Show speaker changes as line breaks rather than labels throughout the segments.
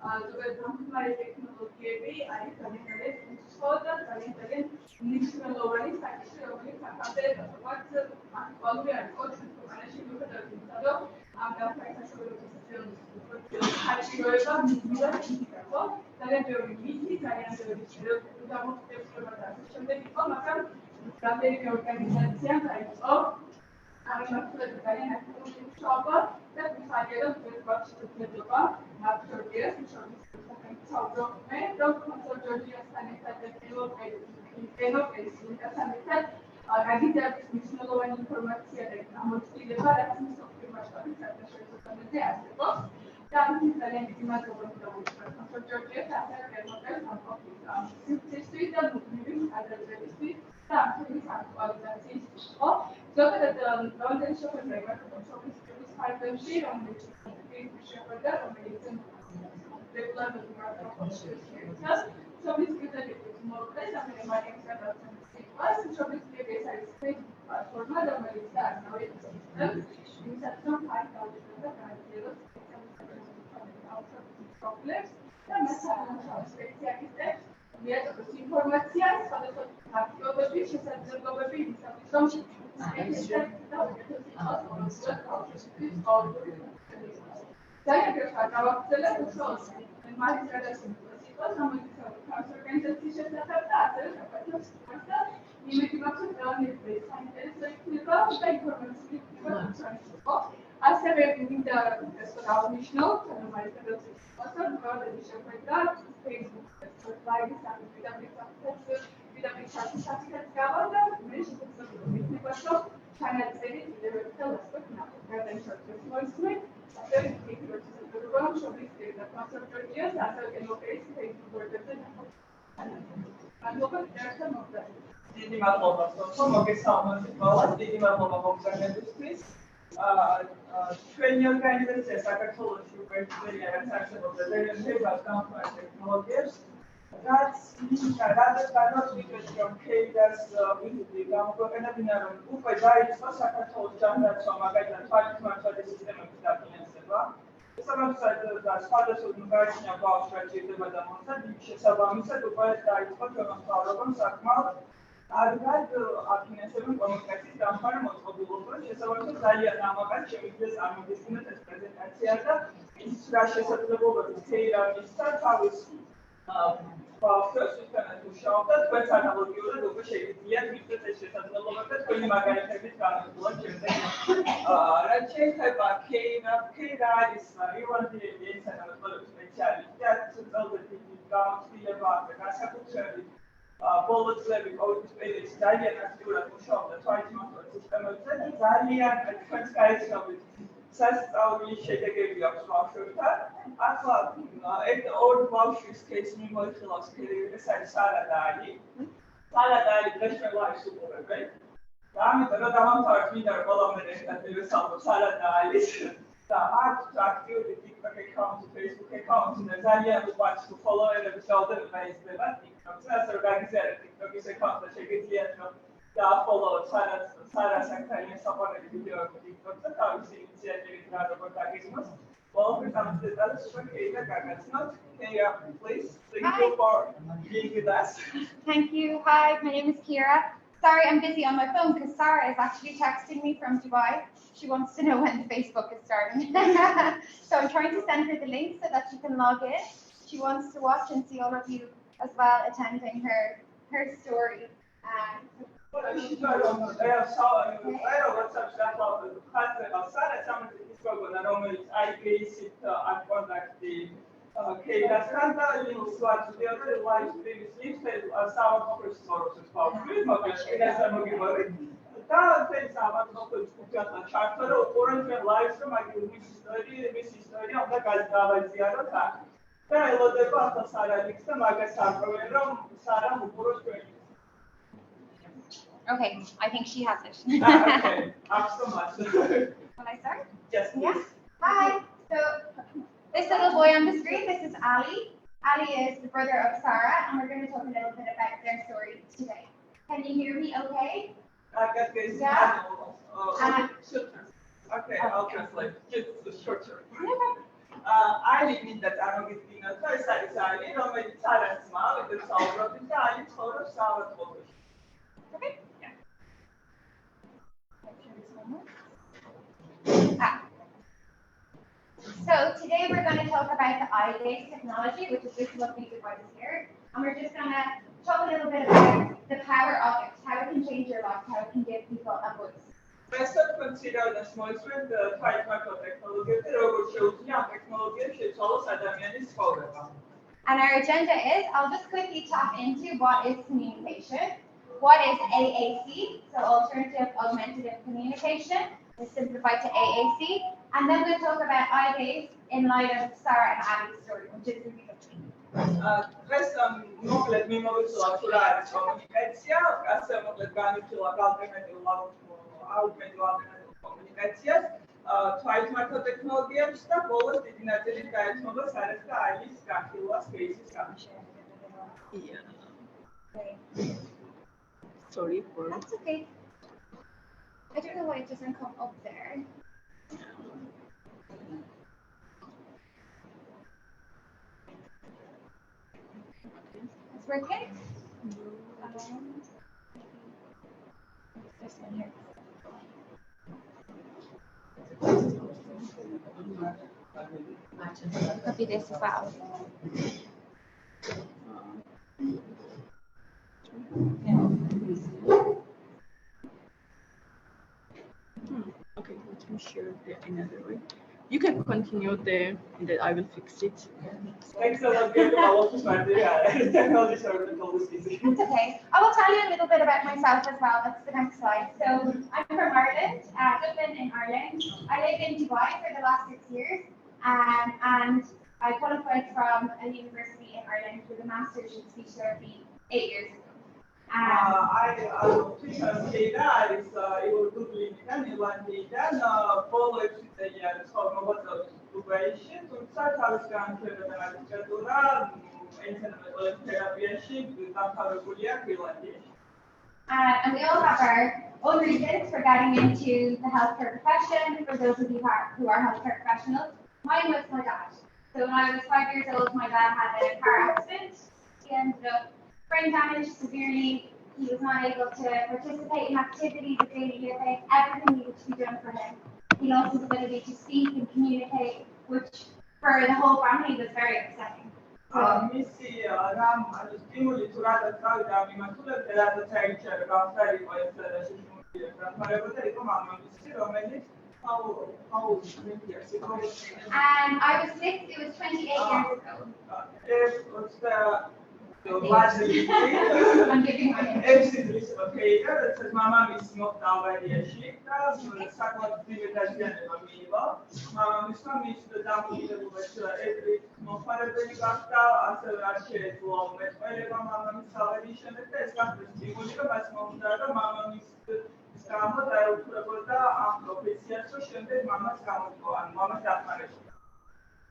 დამხმარე ტექნოლოგიები არის ძალიან უცხოა და ძალიან მნიშვნელოვანი საკითხი, რომელიც აქამდე აქტუალური არის ოთხ ქვეყანაში, მიუხედავად იმისა, რომ ამ განსაკუთრებით საჭიროება მუდმივად იქნება, ხო? ძალიან ბევრი მითი, ძალიან ბევრი გამოხატება და ასე შემდეგ იყო, მაგრამ რამდენიმე ორგანიზაციამ დაიწყო აღმართულებით ძალიან აქტიური მუშაობა და მიხარია, რომ გვაქვს შეთანხმება მათ ჯორჯიას საუბრობდნენ, რომ ჯორჯიასთან ერთად და ევროპის უნიკასთან ერთად გაგიზარდოს მნიშვნელოვანი ინფორმაცია და გამოცდილება, რაც მსოფლიო მასშტაბით საერთაშორისო დონეზე არსებობს. და ამით ძალიან დიდი მადლობა დავუწყებთ ჯორჯიას ასევე ევროპის სამყოფისთვის და მუდმივი გადაჭრებისთვის და ამის აქტუალიზაციის ხო? ზოგადად რამდენი შეხვედრა იმართება სოფლის ფარგლებში, რომელიც შეხვედრა, რომელიც რეგულარულად იმართება შეხვედრას. სოფლის კრიტერიუმის მოკლედ, ამერე მარიამის გადაცემის სიტყვას, სოფლის კრიტერიუმის არის Facebook პლატფორმა, რომელიც დაასწავლის იმისათვის, რომ ფაილი დაუჭიროს და გააძლიეროს პრობლემებს და მას სამუშაო სპეციალისტებს მიაწოდოს ინფორმაცია სხვადასხვა აქტივობების შესაძლებლობები იმისათვის, რომ ძალიან ბევრს გავაგრძელებ უშუალოდ მარის გადაცემის სიტყვას, რომელიც თავის ორგანიზაციის შესახებ და ასევე საქართველოს სიტყვას და იმედი მაქვს, რომ ყველანაირი საინტერესო იქნება და ინფორმაციული იქნება თვითონ. ასევე მინდა დავნიშნოთ, მარის გადაცემის სიტყვას, რომ ყველანაირი შეხვედრა Facebook ლაივის პირდაპირ საფრთხეს გავა და მე შესაძლებელი იქნება, რომ ჩანაწერი კიდევ ერთხელ ასწორებ ნახოთ. გადაიშალოს მოისმენთ, ასევე იქნება შესაძლებლობა, რომ შობლისკერი და კონსორციუმის ასევე ევროპის Facebook გვერდებზე ნახოთ. მადლობა ერთად მოგზაურობთ.
დიდი მადლობა, რომ მოგესალმებით ყველას, დიდი მადლობა მომზადებისთვის. ჩვენი ორგანიზაცია საქართველოში უკვე ძალიან რაც არსებობდა დეველოპერებს დამხმარე ტექნოლოგიებს, რაც გადავწყვიტეთ, რომ ქეიდას ვიდეო გამოგვეყენებინა, რომ უკვე დაიწყო საქართველოს ჯანდაცვა, მაგალითად თვალთმართვადი სისტემების დაფინანსება. შესაბამისად და სხვადასხვა გააჩნია ბავშვს რაც ჭირდება და მომსად, იქ შესაბამისად უკვე დაიწყო ჩვენო მთავრობამ საკმაოდ კარგად აფინანსებენ კომუნიკაციის დამხმარე მოწყობილობას. შესაბამისად ძალიან ამაყად შემიძლია წარმოგიდგენთ ეს პრეზენტაცია და ის რა შესაძლებლობები ქეიდა მისცა თავის ბავშვებს ვისთანაც მუშაობდა, თქვენს ანალოგიურად უკვე შეგიძლიათ მისცეთ ეს შესაძლებლობები და თქვენი მაგალითებით განვიხილოთ შემდეგ. რაც შეეხება ქეიდა არის ირლანდიელი ენსანავტოების სპეციალისტი, წელზე დიდი გამოცდილება აქვს განსაკუთრებით ბოლო წლები კოვიდის პერიოდში ძალიან აქტიურად მუშაობდა თვალთმართვადი სისტემებზე და ძალიან თქვენს გაიცნობით სასწაულის შედეგები აქვს ბავშვებთან. ახლა ორ ბავშვის кейს მიმოიხილავს ეს არის სარა და ალი. სარა და ალი დღეს ლაივს უყურებენ. და ამიტომ რომ დავამთავროთ, მინდა რომ ყველაფერი ერთად მივესალმოთ სარა და ალის. და აქვს აქტიური TikTok account, Facebook account და ძალიან უყვარს ფოლოვერების რაოდენობა იზრდება TikTok-ზე, ასე რომ გაგიზიარეთ TikTok-ის account-ს შეგიძლიათ რომ დააფოლოვოთ სარას აქციის საყვარელი ვიდეოები TikTok-ზე, თავისი ინიციატივით რა როგორ დაგიზმოს. Welcome to the Keira Gagacnot. Keira, please. Thank you for being with us.
Thank you. Hi, my name is Keira. Sorry, I'm busy on my phone because Sarah is actually texting me from Dubai. She wants to know when Facebook is starting. So I'm trying to send her the link so that she can log in. She wants to watch and see all of you as well attending her story.
და ეს ამათოქოს კუთხეთან ჩართო რომ ორი ლაივს რომ აი მის ისტორია უნდა გადავაზიაროთ აქ. და ელოდება ახლა სარალიქს და მაგას არწმენ რომ სარამ უყუროს ჩვენი.
Okay, I think she has it.
Okay, thanks so much.
Will I start?
Yes, please.
Yeah. Hi. So this little boy on the screen, this is Ali. Ali is the brother of Sarah, and we're going to talk a little bit about their story today. Can you hear me okay?
Yeah. Okay, I'll translate. Just the short term. I მინდა წარმოგიდგინოთ, რომ ეს არის ალი, რომელიც არა ძმა, ვიდრე საუბრობთ და ალი ცხოვრობს საავადმყოფოში.
Okay. Yeah. So today we're going to talk about the eye gaze technology, which is this lovely device here. And we're just going to talk a little bit about the power of it, how it can change your life, how it can give people a voice.
Best consider the small strength, the fight micro technology, the robot shows young technology, she's also Damian's program.
And our agenda is, I'll just quickly tap into what is communication, what is AAC, so alternative augmentative communication, is simplified to AAC, and then we'll talk about eye gaze in light of Sarah and Abby's story, which is really interesting.
Დღეს მოკლედ მიმოვიცილავ თუ რა არის კომუნიკაცია, ასე მოკლედ განვიხილავ ალტერნატიულ კომუნიკაციას, თვალთმართო ტექნოლოგიებს და ბოლოს დიდი ნაწილი გაეცნობა სარეს და აილის განხილვას кейსის გამიშენა.
Sorry for.
That's okay. I don't know why it doesn't come up there. It's working? This one here. Copy this as well.
Okay, let me share the another way. You can continue there, and then I will fix it.
Thanks a lot, technology service.
It's okay. I will tell you a little bit about myself as well. That's the next slide. So I'm from Ireland, Dublin in Ireland. I lived in Dubai for the last 6 years, and I qualified from a university in Ireland with a master's in speech therapy 8 years ago. And we all have our own reasons for getting into the healthcare profession. For those of you who are healthcare professionals, mine was my dad. So when I was 5 years old, my dad had a car accident. He ended up brain damaged severely. He was not able to participate in activities of daily living. Everything needed to be done for him. He lost his ability to speak and communicate, which for the whole family was very upsetting. And I was 6, it was 28 years ago. I'm giving my name.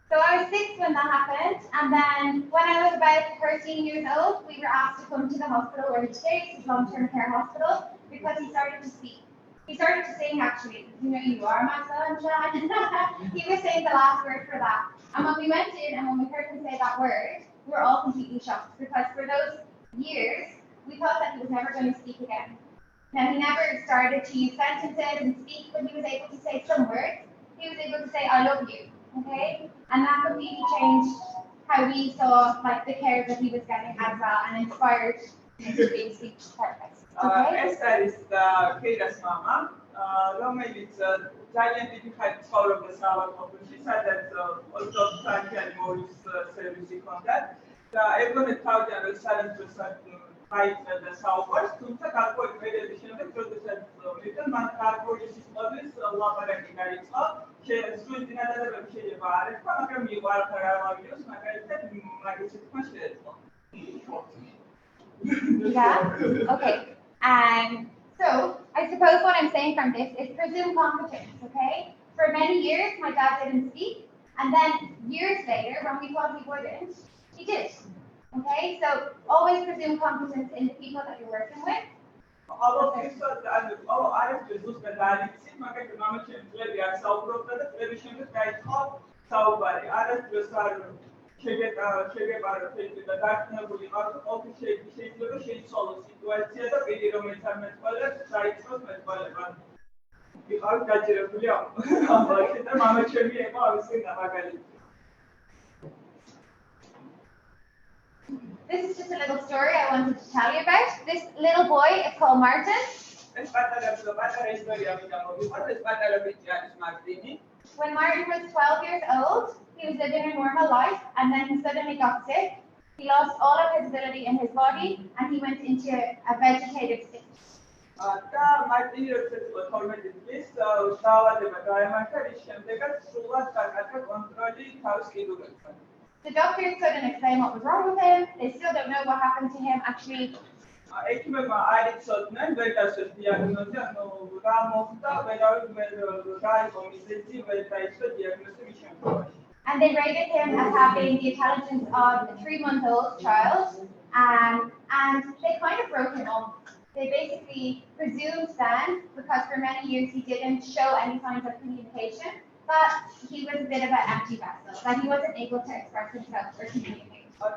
So I was 6 when that happened, and then when I was about 13 years old, we were asked to come to the hospital where he stays, his long-term care hospital, because he started to speak. He started to sing, actually. You know, you are my sunshine. He was saying the last word for that. And when we went in and when we heard him say that word, we were all completely shocked, because for those years, we thought that he was never going to speak again. Now, he never started to use sentences and speak, but he was able to say some words. He was able to say, I love you. Okay, and that completely changed how we saw like the care that he was getting as well, and inspired him to be a speech therapist. Okay.
Esther is the Keira's mama. Რომელიც ძალიან დიდი ხანი ცხოვრობდა საავადმყოფოში, სადაც ორთოდოქსიანი მორის სერვისი ჰქონდა და ეგონეთ თავიდან რომ სადაც აიწა და საუბარს, თუმცა გარკვეული პერიოდის შემდეგ, როდესაც მივიდა, მან გარკვეული სიტყვების ლაპარაკი დაიწყო. სულ წინადადებები შეიძლება არ ეთქვა, მაგრამ მიიღო არაფერი არ მოვიდოს, მაგალითად მაგის სიტყვა შეეძლო.
Yeah. Okay. So I suppose what I'm saying from this is presume competence. Okay. For many years, my dad didn't speak, and then years later, when we thought he wouldn't, he did. Okay. So always presume competence in the people that you're working with.
საუბარი. არასდროს არ შეგეპაროთ ეს და დარწმუნებული ვარ, რომ ყოველ შეიძლება შეიცვალოს სიტუაცია და პირი რომელიც არ მეტყველებს, დაიწყოს მეტყველება. ვიყავით გაჭირებული ამ ბავშვი და მამა ჩემი იყო ავისი მაგალითი.
This is just a little story I wanted to tell you about. This little boy is called Martin.
ეს პატარა ისტორია მინდა მოვიყვანო, ეს პატარა ბიჭი არის მარტინი.
When Martin was 12 years old, he was living a normal life and then he suddenly got sick. He lost all of his ability in his body and he went into a vegetative state.
და მარტინი როცა 12 წლის დაავადება დაემართა, რის შემდეგაც სრულად დაკარგა კონტროლი თავის კიდურებთან.
The doctors couldn't explain what was wrong with him. They still don't know what happened to him actually.
ექიმებმა არ იცოდნენ, ვერ დასვეს დიაგნოზი, ანუ რა მოხდა, ვერავინ რა იყო მიზეზი, ვერ დაიცვა დიაგნოზი მის შემთხვევაში.
And they rated him as having the intelligence of a 3-month-old child, and they kind of wrote him off. They basically presumed then, because for many years he didn't show any signs of communication, that he was a bit of an empty vessel, that he wasn't able to express himself or communicate.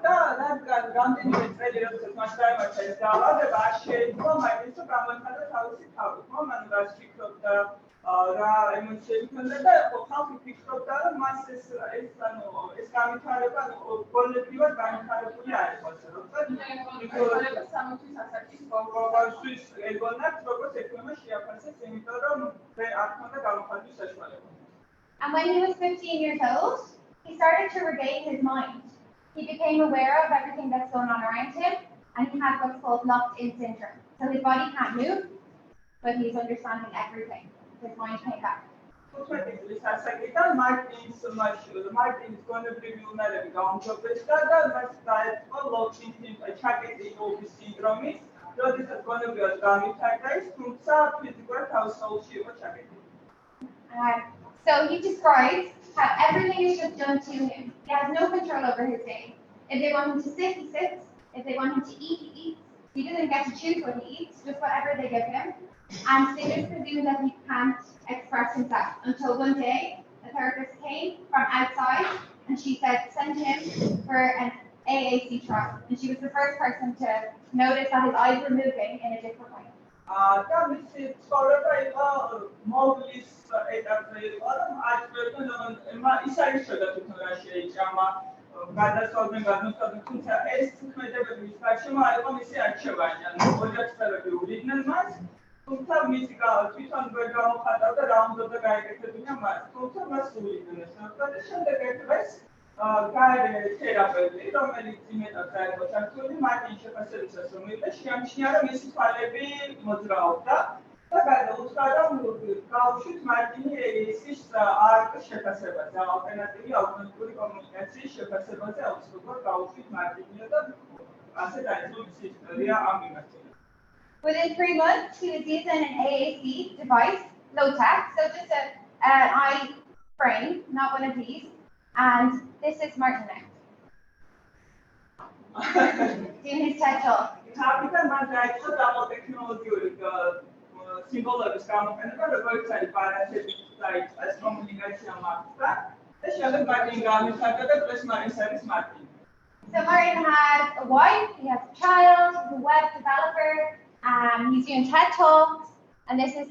და რადგან რამდენიმე წელი როდესაც მას დაემართა ეს დაავადება, არ შეიძლება მაინც გამოიხადა თავისი თავი, ხო? მან რას ფიქრობდა, რა ემოციები ჰქონდა და ხალხი ფიქრობდა, რომ მას ეს განვითარება, გონებრივად განვითარებული არ იყო, როცა
მიკროორგანიზმის სამოცვის ასაკის
პროგრამის ეგონათ, როგორც ექიმებმა შეაფასეს, იმიტომ რომ არ ჰქონდა გამოხატვის საშუალება.
And when he was 15 years old, he started to regain his mind. He became aware of everything that's going on around him, and he had what's called locked-in syndrome. So his body can't move, but he's understanding everything. His mind came back.
Martin's გონებრივი უნარები გაუმჯობესდა და მას დაეწყო locked-in სინდრომი, როდესაც გონებრივად განვითარდა ის, თუმცა ფიზიკურად თავის სხეულში იყო ჩაკეტილი.
So he describes how everything is just done to him. He has no control over his day. If they want him to sit, he sits. If they want him to eat, he eats. He doesn't get to choose what he eats, just whatever they give him. And they just presume that he can't express himself until one day a therapist came from outside and she said, send him for an AAC trial. And she was the first person to notice that his eyes were moving in a different way.
და მისი ცხოვრება იყო მოვლის ეტაპზე იყო, რომ აჭრებდნენ, ის არის შედათუნ რა შეიჭამა, გადასწორდნენ, თუმცა ეს ქმედებები მის გარშემო არ იყო მისი არჩევანი, ანუ ოჯახსწრები ურიდნენ მას, თუმცა მისი თვითონ ვერ გამოხატავდა რა უნდა გაეკეთებინა მას, თუმცა მას ურიდნენ ეს და შემდეგ ერთ დღეს გაერე თერაპევტი, რომელიც იმედად დაერქვა ჩართული, მარტინ შეფასებისას რომ იყო, შეამჩნია, რომ მისი თვალები მოძრაობდა და გადაუცხრა, რომ გავუშვით მარტინი AAC-ის ARC შეფასებაზე, ალტერნატიული აუგმენტური კომუნიკაციის შეფასებაზე აუცილებლად გავუშვით მარტინიო და ასე დაიწყო მისი ისტორია ამ მიმართულებით.
Within 3 months, he was using an AAC device, low-tech, so just an eye frame, not one of these. And this is Martin now. Doing his TED talk.
Capitan man დაიწყო ტექნოლოგიური სიმბოლოების გამოყენება, როგორც არის პარასიტი დაიწყო კომუნიკაცია მართლა და შემდეგ მარტინ გამიხარდა და დღეს მაინც არის მარტინ.
So Martin has a wife, he has a child, he's a web developer, he's doing TED talks, and this is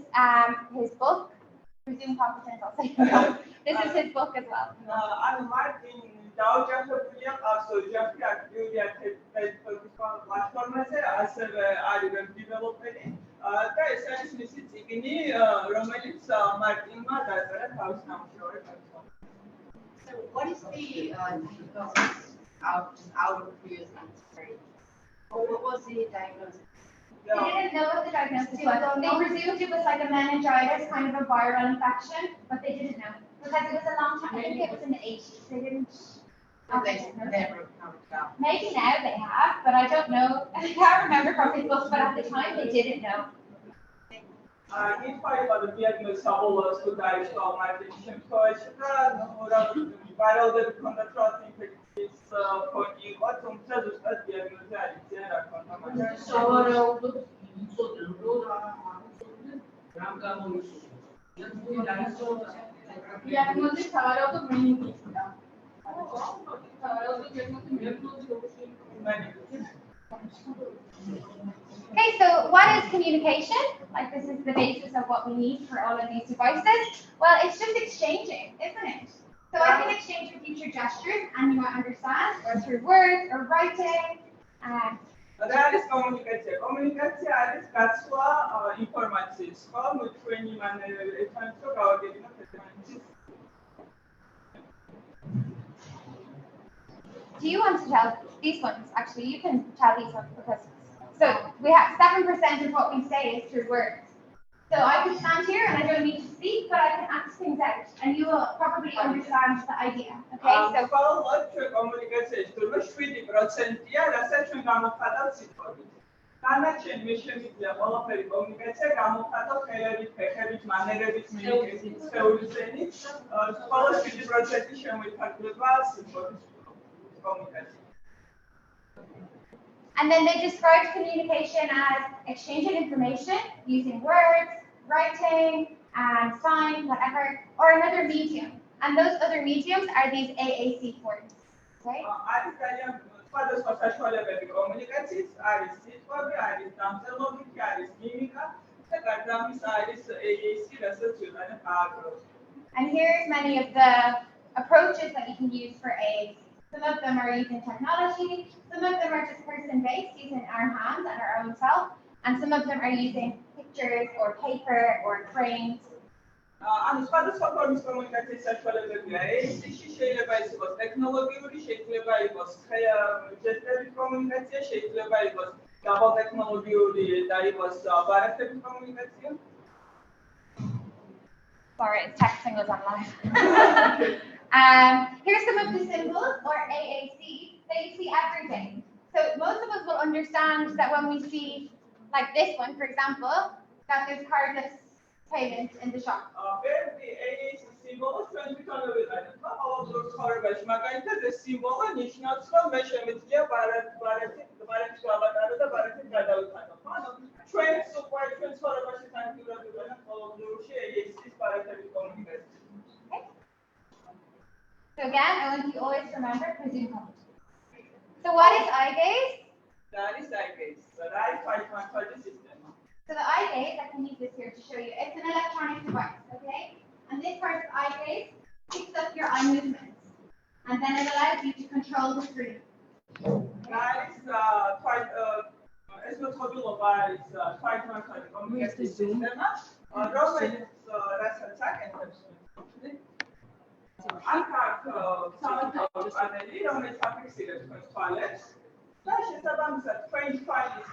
his book, Resume Competence, I'll say. This is his book as well.
ანუ მარტინ დაუჯახებულია ყავს ოჯახი აქტიურია TED-ის პლატფორმაზე, ასევე არის web developer-ი და ეს არის მისი წიგნი, რომელიც მარტინმა დაწერა თავის ნამუშევრად.
So what is the diagnosis out of curiosity? Or what was the diagnosis?
They didn't know what the diagnosis was. They presumed it was like a meningitis, kind of a viral infection, but they didn't know. Because it was a long time, I think it was in the 80s. They didn't.
They never found it out.
Maybe now they have, but I don't know. I can't remember from his books, but at the time they didn't know.
If I had a diagnosis of all those who died from my addiction, so I should viral the control infections for you, but some just a diagnosis
დიაგნოზი სავარაუდოდ მინინგიტი.
Okay, so what is communication? Like this is the basis of what we need for all of these devices. Well, it's just exchanging, isn't it? So I can exchange with you through gestures and you might understand, or through words or writing.
რა არის კომუნიკაცია? კომუნიკაცია არის გაცვლა ინფორმაციის, ხო? ჩვენი მანერები ერთმანეთს რო გავაგებინოთ ერთმანეთის.
Do you want to tell these ones? Actually, you can tell these ones because so we have 7% of what we say is through words. So I can stand here and I don't need to speak, but I can act things out, and you will probably understand the idea. Okay, so
ყოველ ჩვენ კომუნიკაციის დრო 7%-ია, რასაც ჩვენ გამოვხატავთ სიტყვებით. დანარჩენი მე შემიძლია ყველაფერი კომუნიკაცია გამოვხატავ ხელებით, ფეხებით, მანერებით, მიმიკებით, სხეულის ენით. ყოველ 7% შემოიფარგლება სიტყვების კომუნიკაცია.
And then they described communication as exchanging information using words, writing, and sign, whatever, or another medium. And those other mediums are these AAC forms. Okay?
არის ძალიან სხვადასხვა საშუალებები კომუნიკაციის, არის სიტყვები, არის დამწერლობითი, არის მიმიკა და გარდა ამისა არის AAC, რასაც ვიყენებ ააგროს.
And here's many of the approaches that you can use for AAC. Some of them are using technology, some of them are just person-based, using our hands and our own self, and some of them are using pictures or paper or frames.
ანუ სხვადასხვა ფორმის კომუნიკაციის საშუალებებია. AAC-ში შეიძლება ის იყოს ტექნოლოგიური, შეიძლება იყოს ჯესტებით კომუნიკაცია, შეიძლება იყოს დაბალტექნოლოგიური და იყოს ბარათებით კომუნიკაცია.
Sorry, it's texting us online. Here's some of the symbols, or AAC, that you see every day. So most of us will understand that when we see, like this one, for example, that there's cardless payments in the shop.
Every AAC სიმბოლო ჩვენ თვითონ ვიყენებთ. ყოველდღიურ ცხოვრებაში მაგალითად ეს სიმბოლო ნიშნავს, რომ მე შემიძლია ბარათით გავატარო და ბარათით გადავიხადო. ანუ ჩვენს უკვე ჩვენ ცხოვრებაში თანხმდურად ვიყენებთ ყოველდღიურში AAC-ის ბარათების კომუნიკაციას.
So again, I want you to always remember presume code. So what is eye gaze?
That is eye gaze. That is five-point system.
So the eye gaze, I can use this here to show you. It's an electronic device, okay? And this part of eye gaze picks up your eye movements, and then it allows you to control the screen.
That is ეს მოწყობილობა არის five-point communication system. რომელიც რასაც აკეთებს აქ სამთავრობო პანელი, რომელიც აფიქსირებს თქვენს თვალებს და შესაბამისად თქვენი თვალის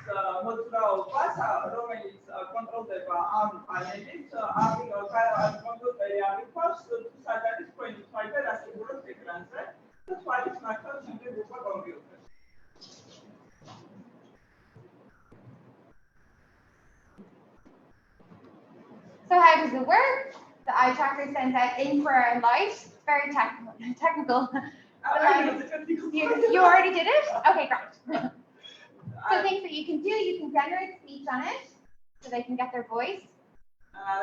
მოძრაობას, რომელიც კონტროლდება ამ პანელით, ამ კომპიუტერი ამიქვავს, სად არის თქვენი თვალი და რა სიგურობს ეკრანზე და თვალის მართავს შემდეგ უკვე კომპიუტერს.
So how does it work? The eye tracker sends out infrared light. Very technical. You already did it? Okay, great. So things that you can do, you can generate speech on it, so they can get their voice.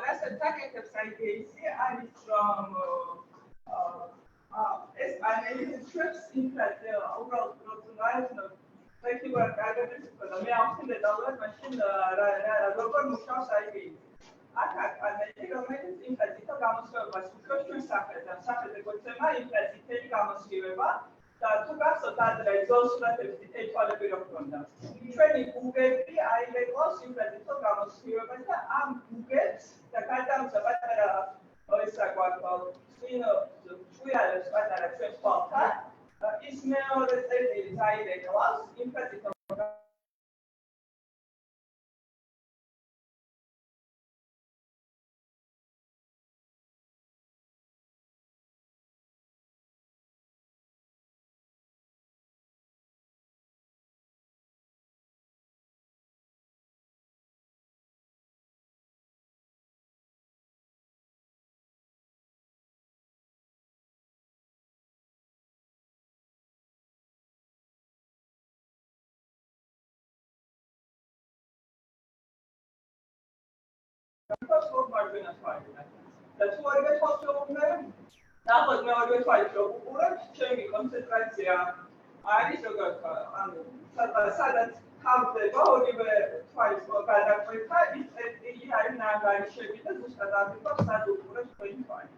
Რასაც აკეთებს AAC არის რომ ეს ანალიზებს ინფრაწე უბრალოდ პროცედურას ფაქტიურად გადაგებს და მე ახსენ დეტალურად მაშინ როგორ მუშაობს AAC. აქ პანელი, რომელიც ინფრაწითო გამოსხივებას უშვებს ჩვენ სახელთან. სახელზე გვეცემა ინფრაწითელი გამოსხივება და თუ გახსოვთ ადრე ძველ სურათებში თითქმის თვალები რო ჰქონდა. ჩვენი გუგები აიღებს ინფრაწითო გამოსხივებას და ამ გუგებს და გარდა ამისა პატარა ისა გვაქვს ჭუიალებს პატარა ჩვენ თვალთან ის მეორე წერტილი აიღებს ინფრაწითო და თუ ორივე თვალს შეუყურებ, ნახოთ მე ორივე თვალს შეუყურებ, ჩემი კონცენტრაცია არის როგორ ანუ სადაც თავდება ორივე თვალის გადაკვეთა ის წერტილი არის ნაგარიშები და ზუსტად ამიტომ სად უყურებს თქვენი თვალი.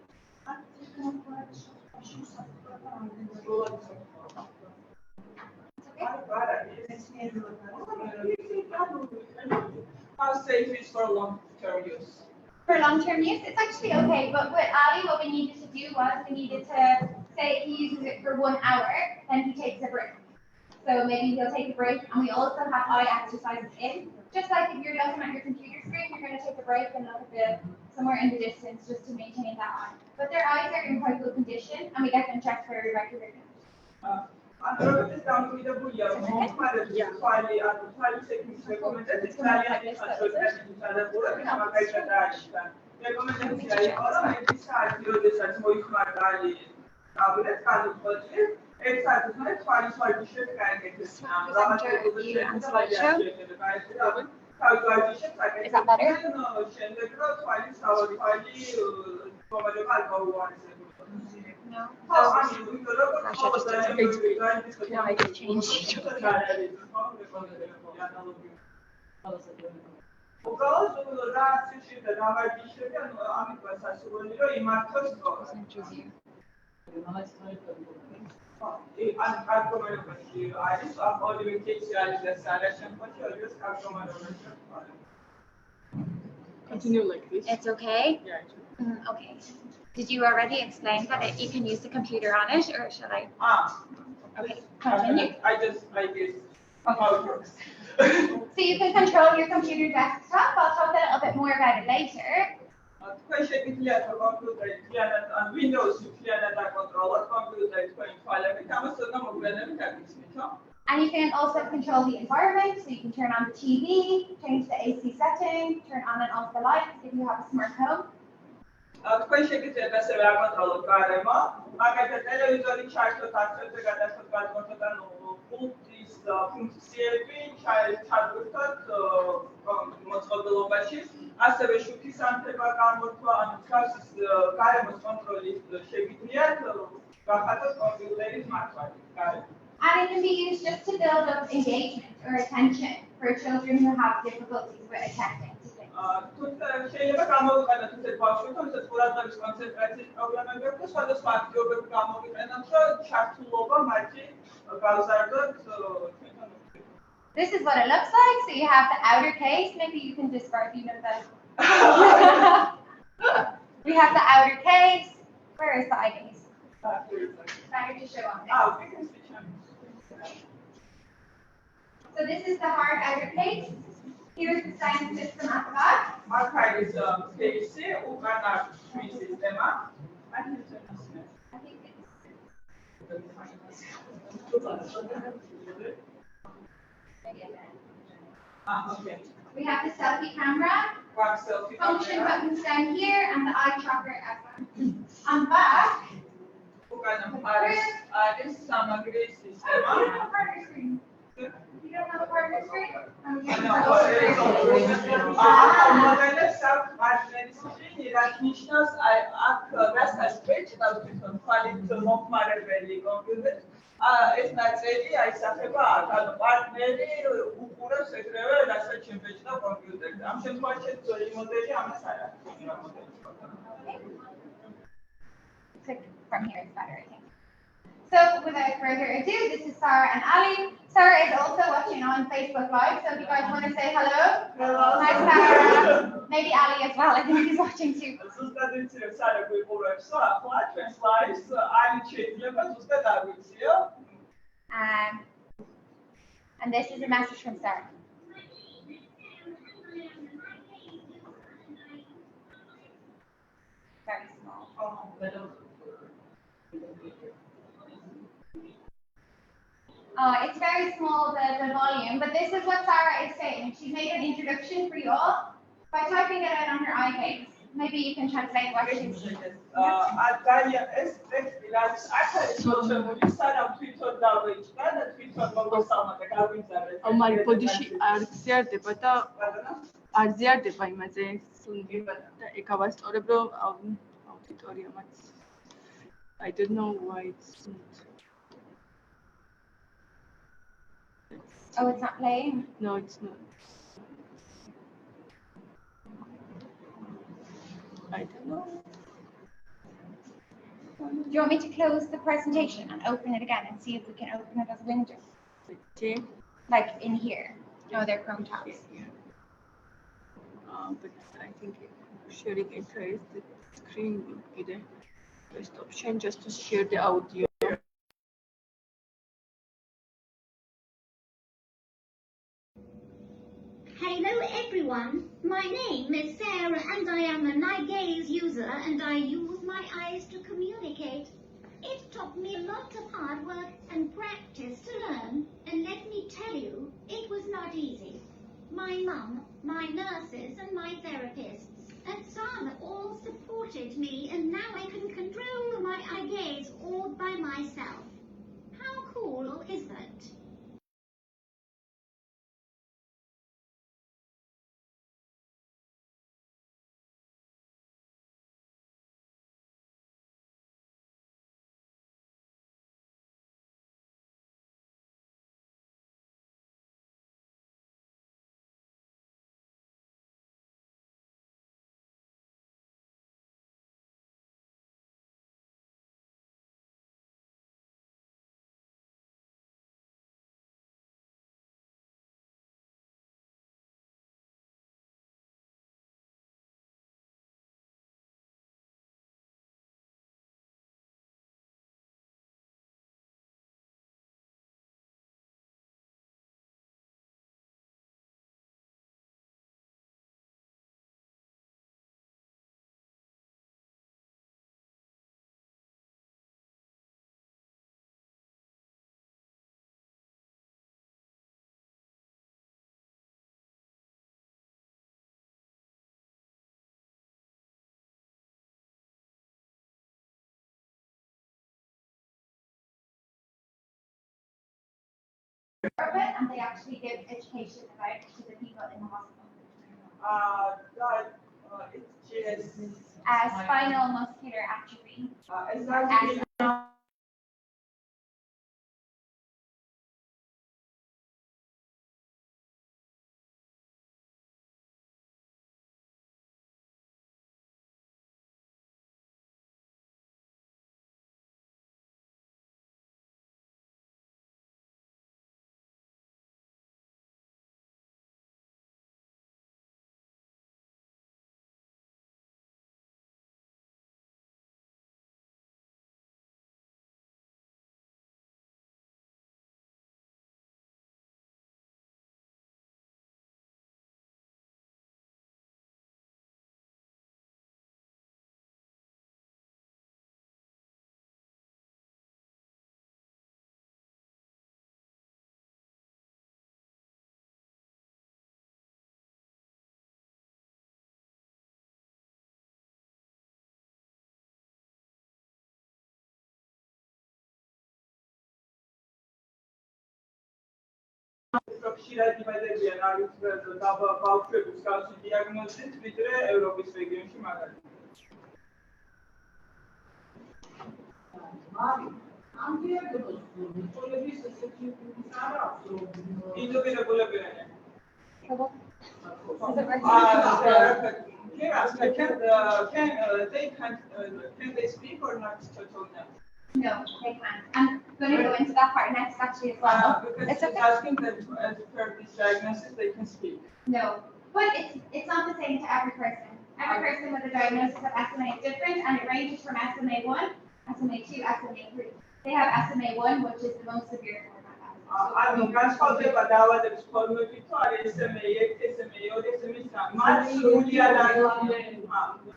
How safe is for long-term use?
For long-term use, it's actually okay. But with Ali, what we needed to do was we needed to say he uses it for 1 hour, then he takes a break. So maybe he'll take a break, and we also have eye exercises in. Just like if you're looking at your computer screen, you're going to take a break and look at somewhere in the distance just to maintain that eye. But their eyes are in quite good condition, and we get them checked very regularly.
Androides დამკვიდრებულია მომხმარებლის თვალი, ანუ თვალის ექიმის რეკომენდაციით ძალიან ისაცოცხლების გადაყურებით მაგალითად დააშვა. რეკომენდაცია იყო, რომ 1 საათი, როდესაც მოიხმარდა ალი ტაბლეტს განუწყვეტლი, 1 საათის მერე თვალის ვარჯიშებს გააკეთეს.
Is that better?
შემდეგ რო თვალის თავი მომავალ არ გაუარესებულა.
No.
Yeah, I can change.
უბრალოდ რა ციხეში და დავარჯიშები, ანუ ამიტომ სასურველი რომ იმართოს სკოლას. ან კარტომერობაში არის, ამ ორივე კეისი არის და სარაშენფოში ორივე კარტომერობაში.
Continue like this.
It's okay?
Yeah.
Okay. Did you already explain that you can use the computer on it, or should I? Okay, continue.
I guess how it works.
So you can control your computer desktop. I'll talk a little bit more about it later.
თქვენ შეგიძლიათ რომ კომპიუტერი ძალიანად ან Windows-ი ძალიანად აკონტროლოთ კომპიუტერის თქვენი თვალებით, ამას ცოტა მოგვიანებით აგიცნით, ხო?
And you can also control the environment, so you can turn on the TV, change the AC setting, turn on and off the lights if you have a smart home.
თქვენ შეგიძლიათ ასევე აკონტროლოთ გარემო, მაგალითად ტელევიზორი ჩართოთ, აქცევზე გადასხოთ, გადმოხოთ, ანუ პულტის ფუნქციები ჩაგვირთოთ მოწყობილობაში, ასევე შუქის ანთება გამოთვა, ანუ თავის გარემოს კონტროლის შეგიძლიათ გახატოთ კომპიუტერის მართვით.
And it can be used just to build up engagement or attention for children who have difficulties with attending.
შეიძლება გამოვიყენოთ ისეთ ბავშვებს, ვისაც ყურადღების კონცენტრაციის პრობლემები აქვს, სხვადასხვა აქტივობები გამოვიყენოთ, რომ ჩართულობა მათი გავზარდოთ ჩვენთან.
This is what it looks like. So you have the outer case. Maybe you can describe, you know, that. We have the outer case. Where is the eye case? Better to show on there. So this is the hard outer case. Here's the sound system at the back.
აქ არის კეისი, უკან აქვს შვის სისტემა. Okay.
We have the selfie camera. Function buttons down here and the eye tracker at the back. On the back.
უკან არის სამაგრის სისტემა.
You don't have a partner screen?
მოდელებს აქვს პარტნერის სკრინი, რაც ნიშნავს აქ რასაც ეჭდავს თვითონ თვალით მომხმარებელი კომპიუტერს. ეს ნაწილი აისახება აქ, ანუ პარტნერი უყურებს ეგრევე, რასაც შეეჭდა კომპიუტერზე. ამ შემთხვევაში ძველი მოდელი ამას არ აქვს.
From here it's better, I think. So without further ado, this is Sarah and Ali. Sarah is also watching on Facebook Live, so if you guys want to say hello.
Hello.
Hi Sarah. Maybe Ali as well, I think he's watching too. And this is a message from Sarah. Very small. It's very small, the volume, but this is what Sarah is saying. She's made an introduction for you all by typing it out on her iPad. Maybe you can translate what she's saying.
მაგრამ ბოდიში არ ზიარდება და არ ზიარდება იმაზე სუნდი და ეკავასწორებ რომ აუდიტორიამაც I don't know why it's not.
Oh, it's not playing?
No, it's not. I don't know.
Do you want me to close the presentation and open it again and see if we can open it as a window?
Okay.
Like in here? No, they're Chrome tabs.
Yeah. But I think sharing entire screen would be the best option just to share the audio.
Hello everyone, my name is Sarah and I am an eye gaze user and I use my eyes to communicate. It took me a lot of hard work and practice to learn, and let me tell you, it was not easy. My mum, my nurses and my therapists and some all supported me, and now I can control my eye gaze all by myself. How cool is that?
And they actually give education about it to the people in the hospital.
It's just
Spinal muscular atrophy.
exactly. ხშირად იმედებიან არის ბავშვების კავშირი დიაგნოზით ვიდრე ევროპის რეგიონში მაგალითად. ამ დიაგნოზის მწოლების ესეთი არ აქვს რომ ინდივიდუალებიანი. Can they speak or not totally now?
No, they can't. I'm going to go into that part next actually as well.
Because
It's
it's
okay.
asking that as per this diagnosis they can speak.
No, but it's not the same to every person. Every person with a diagnosis of SMA is different, and it ranges from SMA1, SMA2, SMA3. They have SMA1, which is the most severe form of that.
ანუ განსხვავდება დაავადების ფორმებით თუ არის SMA1, SMA2, SMA3.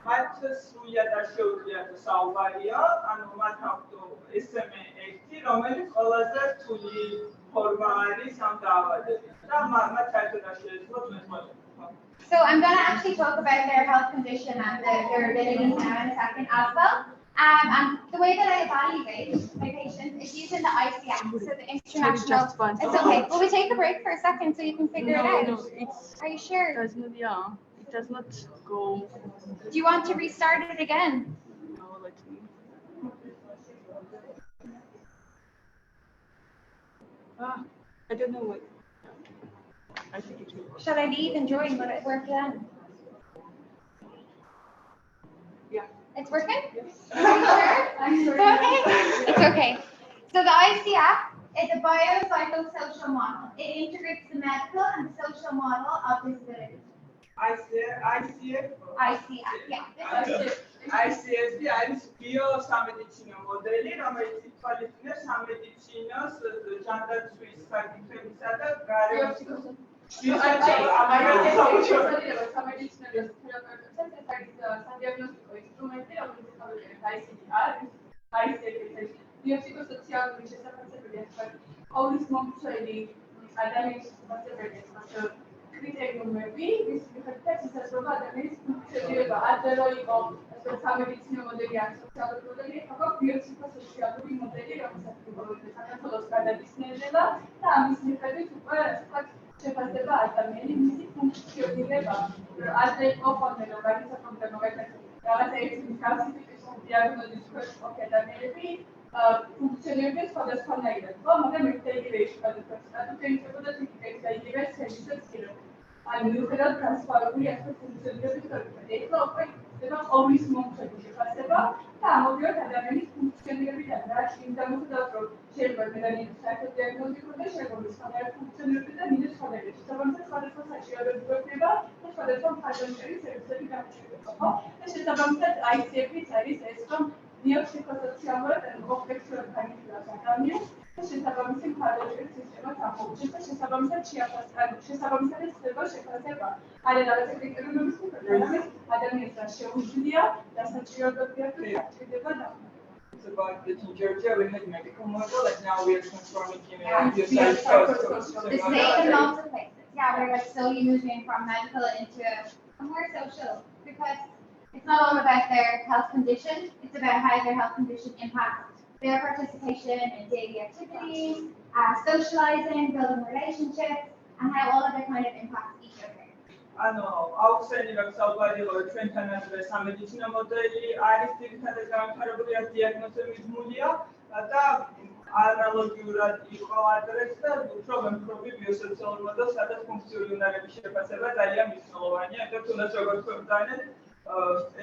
მათ სრულად არ შეუძლიათ საუბარია, ანუ მათ აქვს SMA1, რომელიც ყველაზე რთული ფორმა არის ამ დაავადების. და მათ საერთოდ არ შეეძლოთ მეთვალყურება.
So I'm going to actually talk about their health condition and their abilities now in a second as well. And the way that I evaluate my patients is using the ICF, so the international. It's okay. Will we take a break for a second so you can figure it out?
No, it's.
Are you sure?
Does not, yeah, it does not go.
Do you want to restart it again?
No, let me. I don't know what. I think it will work.
Shall I leave and join when it works then?
Yeah.
It's working?
Yes.
Are you sure?
I'm
It's
sorry.
okay? It's okay. So the IC app is a biopsychosocial model. It integrates the medical and social model of disability.
ICF,
IC app, yeah.
ICF-ი არის ბიოსამედიცინო მოდელი, რომელიც ითვალისწინებს სამედიცინოს ჯანდაცვის საკითხებისა და გარემოს
ბიოფსიქოსოციალური შესაძლებლობები ყოვლის მომცველი ადამიანის შესაძლებლობები კრიტერიუმები, რის მიხედვითაც ისაზრება ადამიანის ფუნქციონირება. ადრე რო იყო სამედიცინო მოდელი ან სოციალური მოდელი, ახლა ბიოფსიქოსოციალური მოდელი, რომელსაც საქართველოს გადაგისნელა და ამის მიხედვით უკვე შეფასება ადამიანი მისი ფუნქციონირება. ადრე იყო ხოლმე რომ განსაკუთრებით მაგალითად რაღაცა ერთი მსგავსი ტიპის დიაგნოზის ქვეშ მყოფი ადამიანები ფუნქციონირებენ სხვადასხვანაირად, ხო? მაგრამ ერთ-ერთი შეფასება სტატუსი იქნებოდა თითქოს და იგივე სერვისიც იყო. ან მიუხედავად განსხვავებული ასე ფუნქციონირების გარკვევით. ეხლა უკვე ხდება ყოვლის მომხდარი შეფასება და ამოდიოთ ადამიანის ფუნქციონირებიდან რა იმდამოხდათ რომ შეიძლება მედალინის საერთო დიაგნოზი ქონდეს, შეიძლება სხვადასხვა ფუნქციონირების და მინდა სხვადასხვა. შესაბამისად სხვადასხვა საჭიროებები გვექნება და სხვადასხვა მხარდამჭერი სერვისები გამოჩნდება, ხო? და შესაბამისად ICF-იც არის ეს რომ ბიოფსიქოსოციალურად კომპლექსურად განიხილავს ადამიანს და შესაბამისი მხარდამჭერი სისტემას ახორციელებს და შესაბამისად ხდება შეფასება. არა რაღაცა კრიტერიუმების მიხედვით, ადამიანს რა შეუძლია, დასაჭიროებები აქვს და საჭიროება და
It's about that in Georgia we had medical model, like now we are transforming in a
The same in lots of places. Yeah, we're like slowly moving from medical into a more social because it's not all about their health condition, it's about how their health condition impacts their participation in daily activities, socializing, building relationships, and how all of it kind of impacts each other.
ანუ აუხსენებთ საუბარი რომ ჩვენთან ასევე სამედიცინო მოდელი არის ძირითადად განვითარებული აქ დიაგნოზების მულია და ანალოგიურად იყო ადრეს და უფრო ვემხრობი ბიოსოციალურ მოდელს, სადაც ფუნქციონირების შეფასება ძალიან მნიშვნელოვანია, იმიტომ თუნდაც როგორც თქვენ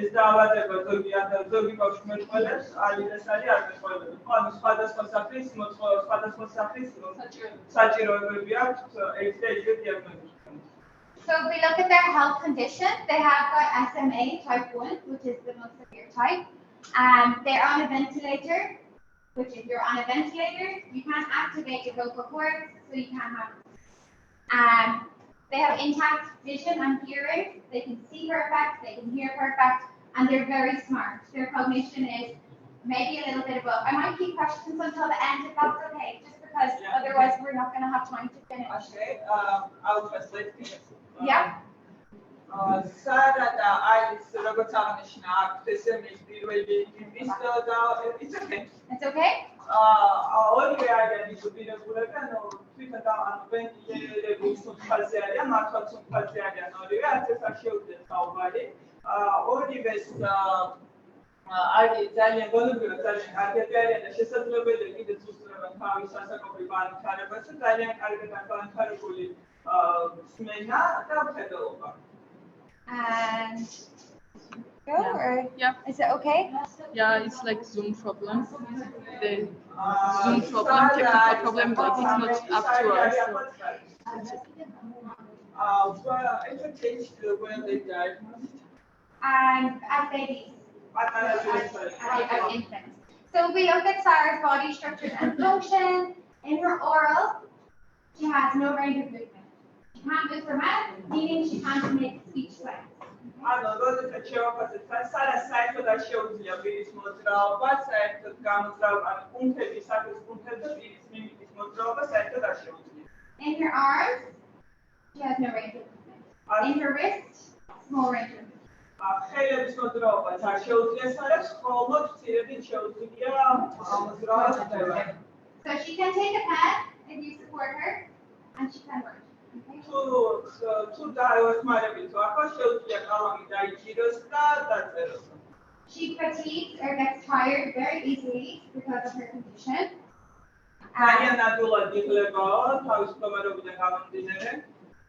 ეს დაავადება ზოგი ბავშვი მეტყველებს, ალიტეს არის არ მეტყველებს. ანუ სხვადასხვა სახის საჭიროებები აქვს ერთ და იგივე დიაგნოზი.
So if we look at their health condition, they have got SMA type 1, which is the most severe type. They're on a ventilator, which if you're on a ventilator, you can't activate your vocal cords, so you can't have they have intact vision and hearing. They can see perfect, they can hear perfect, and they're very smart. Their cognition is maybe a little bit above. I might keep questions until the end if that's okay, just because otherwise we're not going to have time to finish.
Okay, I'll translate.
Yeah.
Sara და არის როგორც აღნიშნა აქვს SMS პირველი ტიპის და it's okay.
It's okay?
ორივე არიან იზოლირებულები, ანუ თვითონ ანუ ვენტილირებული სუნთქაზე არიან, მართლაც სუნთქაზე არიან ორივე, არც ეს არ შეუძლია საუბარი. ორივეს არის ძალიან გონებრივად ძალიან კარგები არიან და შესაძლებელი კიდეც უსწრებენ თავის სასაკობრივ განვითარებას და ძალიან კარგად განვითარებული სმენა და მხედველობა.
And go or
Yeah.
is it okay?
Yeah, it's like Zoom problem. The Zoom problem, technical problem, like it's not up to us.
It's okay when they diagnosed.
And as babies, as infants. So we look at Sarah's body structure and function. In her oral, she has no range of movement. She can't move her mouth, meaning she can't make speech sounds.
ანუ როდესაც შევაფასებთ სარა საერთოდ არ შეუძლია პირის მოძრაობა, საერთოდ გამოძრაობა, ანუ პუნქტები, საკუთრის პუნქტები და პირის მიმიკის მოძრაობა საერთოდ არ შეუძლია.
In her arms, she has no range of movement. In her wrist, small range of movement.
ხელების მოძრაობაც არ შეუძლია სარას, მხოლოდ მცირედით შეუძლია მოძრაობა ხდება.
So she can take a pen if you support her, and she can work.
თუ დაეხმარებით ახლა შეუძლია კალამი დაიჭიროს და დაწეროს.
She fatigues or gets tired very easily because of her condition.
ძალიან ადვილად იღლება თავის მდგომარეობიდან გამომდინარე.